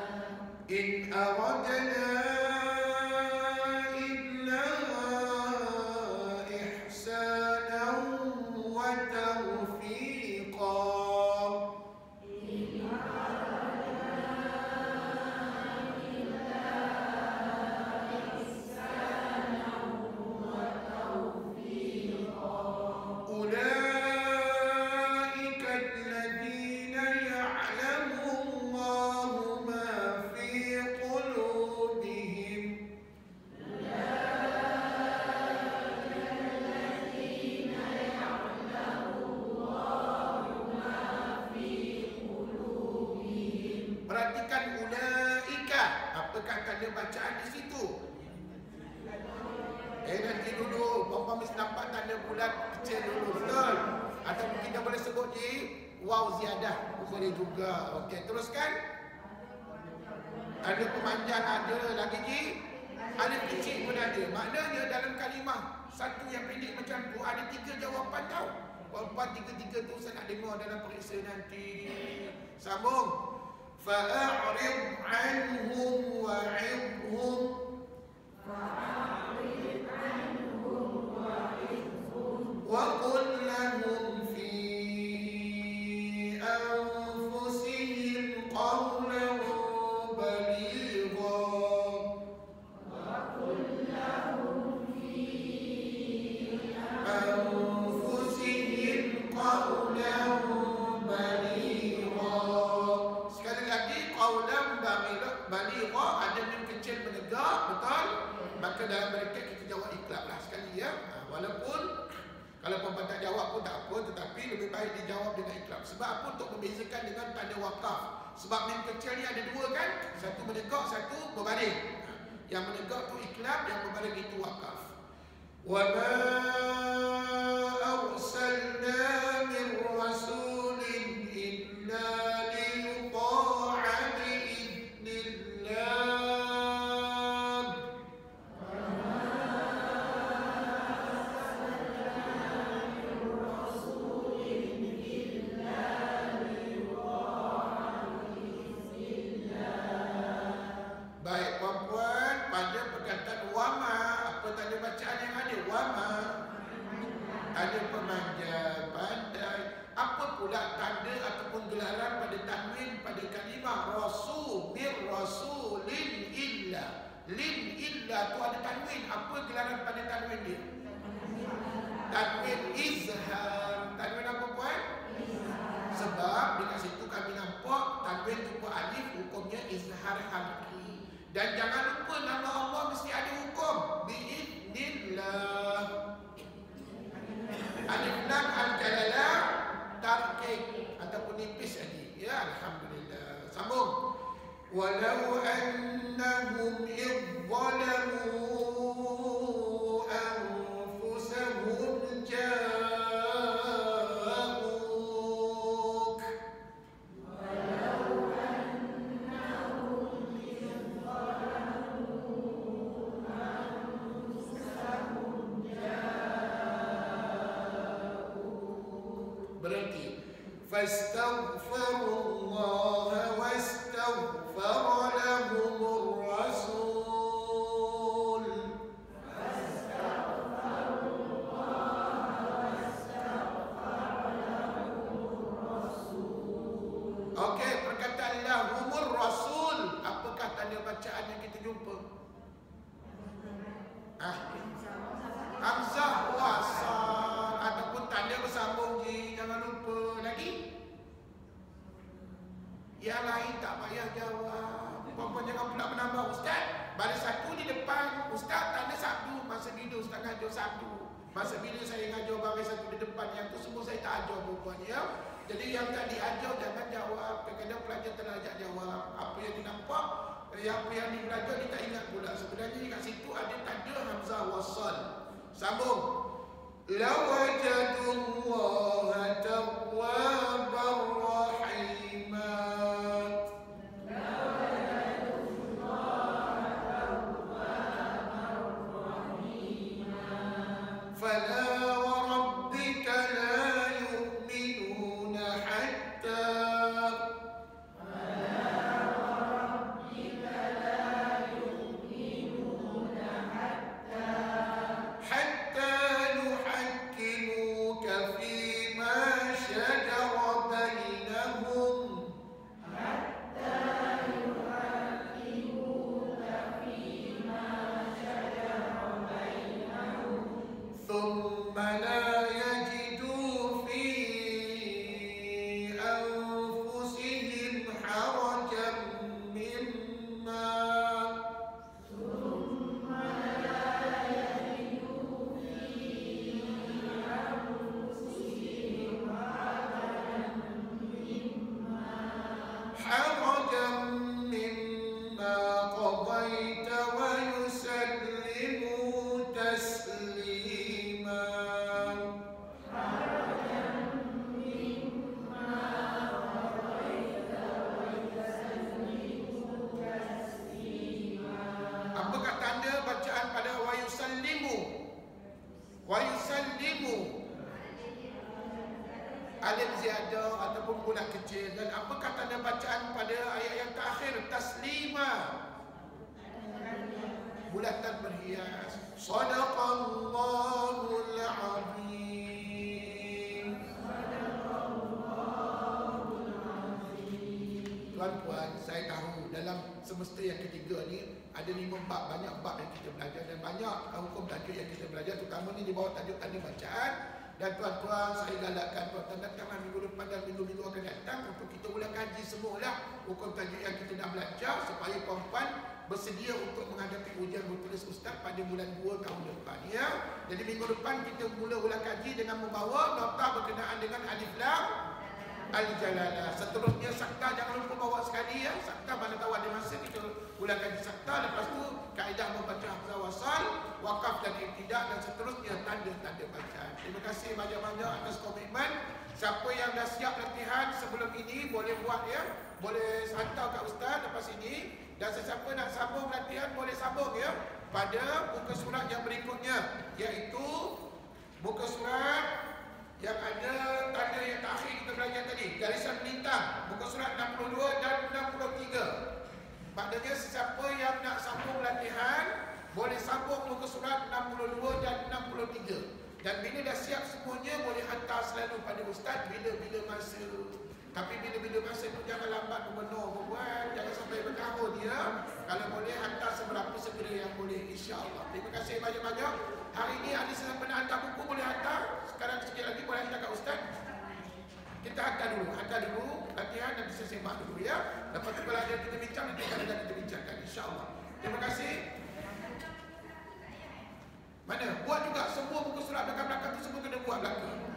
إن أردنا أولئك الذين bacaan di situ. Nanti dulu, Puan mesti nampak tanda bulat kecil dulu, betul? Atau kita boleh sebut di waw ziyadah, boleh juga. Okey, teruskan. Tanda pemanjang ada lagi di alif kecil pun ada. Maknanya dalam kalimah satu yang pendek macam tu ada 3 jawapan tau. Puan-puan 3-3 tu saya nak dengar dalam periksa nanti. Sambung. Fa'arid anhum wa'idhum. وَقُلْ لَهُمْ فِي أَنفُسِهِمْ قَوْلًا بَلِيغًا وَقُلْ لَهُمْ فِي أَنفُسِهِمْ قَوْلًا بَلِيغًا. Sekali lagi, قَوْلًا بَلِيغًا ada mim kecil menegak, betul? Maka dalam mereka kita jawab iklab lah sekali ya. Walaupun kalau perempuan tak jawab pun tak apa, tetapi lebih baik dijawab dengan iklab. Sebab apa? Untuk membezakan dengan tanda wakaf. Sebab mim kecil ni ada 2 kan? Satu menegak, satu berbaring. Yang menegak tu iklab, yang berbaring itu wakaf. Wa ma arsalna min rasulin illa liyuta'a bi'idhnillah. Baik puan-puan, pada perkataan wama, apa tanda bacaan yang ada? Wama ada pemanjang, pandai. Apa pula tanda ataupun gelaran pada tanwin pada kalimah rasul, mir rasulin illa. Lin illa tu ada tanwin. Apa gelaran pada tanwin dia? Tanwin izhar. Tanwin apa puan? Sebab dekat situ kami nampak tanwin jumpa alif, hukumnya izhar halqi. Dan jangan lupa nama Allah mesti ada hukum. Bi'idnillah. Alif lam al-jalalah tarkik ataupun nipis lagi. Ya, alhamdulillah. Sambung. Walau annahum idzalamu anfusahum ja'uk. Berarti fastaghfirullaha wastaghfara lahumur rasul. Okey, perkataan lahumur rasul. Apakah tanda bacaan yang kita jumpa? Hamzah wasal ataupun tanda bersambung je, jangan lupa lagi. Yang lain tak payah jawab. Puan-puan jangan pula menambah ustaz. Baris satu di depan, ustaz tanda sabdu. Masa bila ustaz ngajar sabdu? Masa bila saya ngajar baris satu di depan? Yang tu semua saya tak ajar puan-puan ya. Jadi yang tak diajar jangan jawab. Kadang-kadang pelajar terlajak jawab. Apa yang dinampak, apa yang dibelajar dia tak ingat pula. Sebenarnya kat situ ada tanda hamzah wasal. Sambung. Lawajadullaha tawwabar rahima. Fala wa rabbika la yu'minuna hatta ثم alif ziyadah ataupun bulat kecil. Dan apakah tanda bacaan pada ayat yang terakhir? Taslimah, bulatan berhias. Sadaqallahul azim. Tuan-tuan, saya tahu dalam semester yang ketiga ni ada 5 bab, banyak bab yang kita belajar dan banyak hukum tajuk yang kita belajar, terutama ni di bawah tajuk tanda bacaan. Dan tuan-tuan, saya galakkan tuan-tuan datanglah minggu depan dan minggu-minggu akan datang untuk kita ulang kaji semualah hukum tajuk yang kita dah belajar, supaya puan-puan bersedia untuk menghadapi ujian bertulis ustaz pada bulan 2 tahun depan, ya. Jadi minggu depan kita mula ulang kaji dengan membawa nota berkenaan dengan alif lam Al-Jalalah. Seterusnya sakta jangan lupa bawa sekali, ya. Sakta mana tahu ada masa kita ulang kaji sakta. Lepas tu kaedah membaca hamzah wasal, wakaf dan ibtidak, dan seterusnya tanda-tanda bacaan. Terima kasih banyak-banyak atas komitmen. Siapa yang dah siap latihan sebelum ini boleh buat, ya. Boleh hantar kat ustaz lepas ini. Dan sesiapa nak sambung latihan boleh sambung, ya, pada buku surat yang berikutnya, iaitu buku surat yang ada tanda yang terakhir kita belajar tadi, garisan melintang, buku surat 62 dan 63. Maknanya sesiapa yang nak sambung latihan boleh sambung buku surat 62 dan 63. Dan bila dah siap semuanya boleh hantar selalu pada ustaz bila-bila masa. Tapi bila-bila masa tu jangan lambat benar buat, jangan sampai bertahun, ya. Kalau boleh hantar seberapa segera yang boleh, insya-Allah. Terima kasih banyak-banyak. Hari ini ada siapa nak hantar buku boleh hantar. Sekarang sikit lagi boleh hantar kat ustaz. Kita hantar dulu latihan dan bisa semak dulu, ya. Lepas tu kalau ada kita bincang, nanti akan ada kita bincangkan, insya-Allah. Terima kasih. Mana? Buat juga semua buku surat belakang-belakang tu semua kena buat belakang.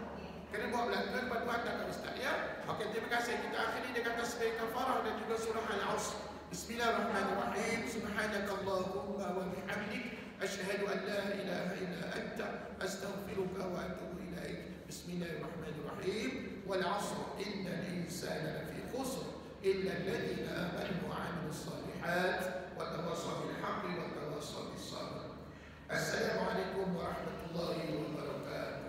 Kena buat belakang, lepas tu hantar kat ustaz, ya. Okey, terima kasih. Kita akhiri dengan tasbih kafarah dan juga surah Al-Asr. Bismillahirrahmanirrahim. Subhanakallahumma wa bihamdik, asyhadu an la ilaha illa anta, astaghfiruka wa atubu ilaik. Bismillahirrahmanirrahim. Wal 'asr innal insana lafi khusr illa alladhina amanu wa 'amilus shalihat wa tawassaw bil haqqi wa tawassaw bis sabr. Assalamualaikum warahmatullahi wabarakatuh.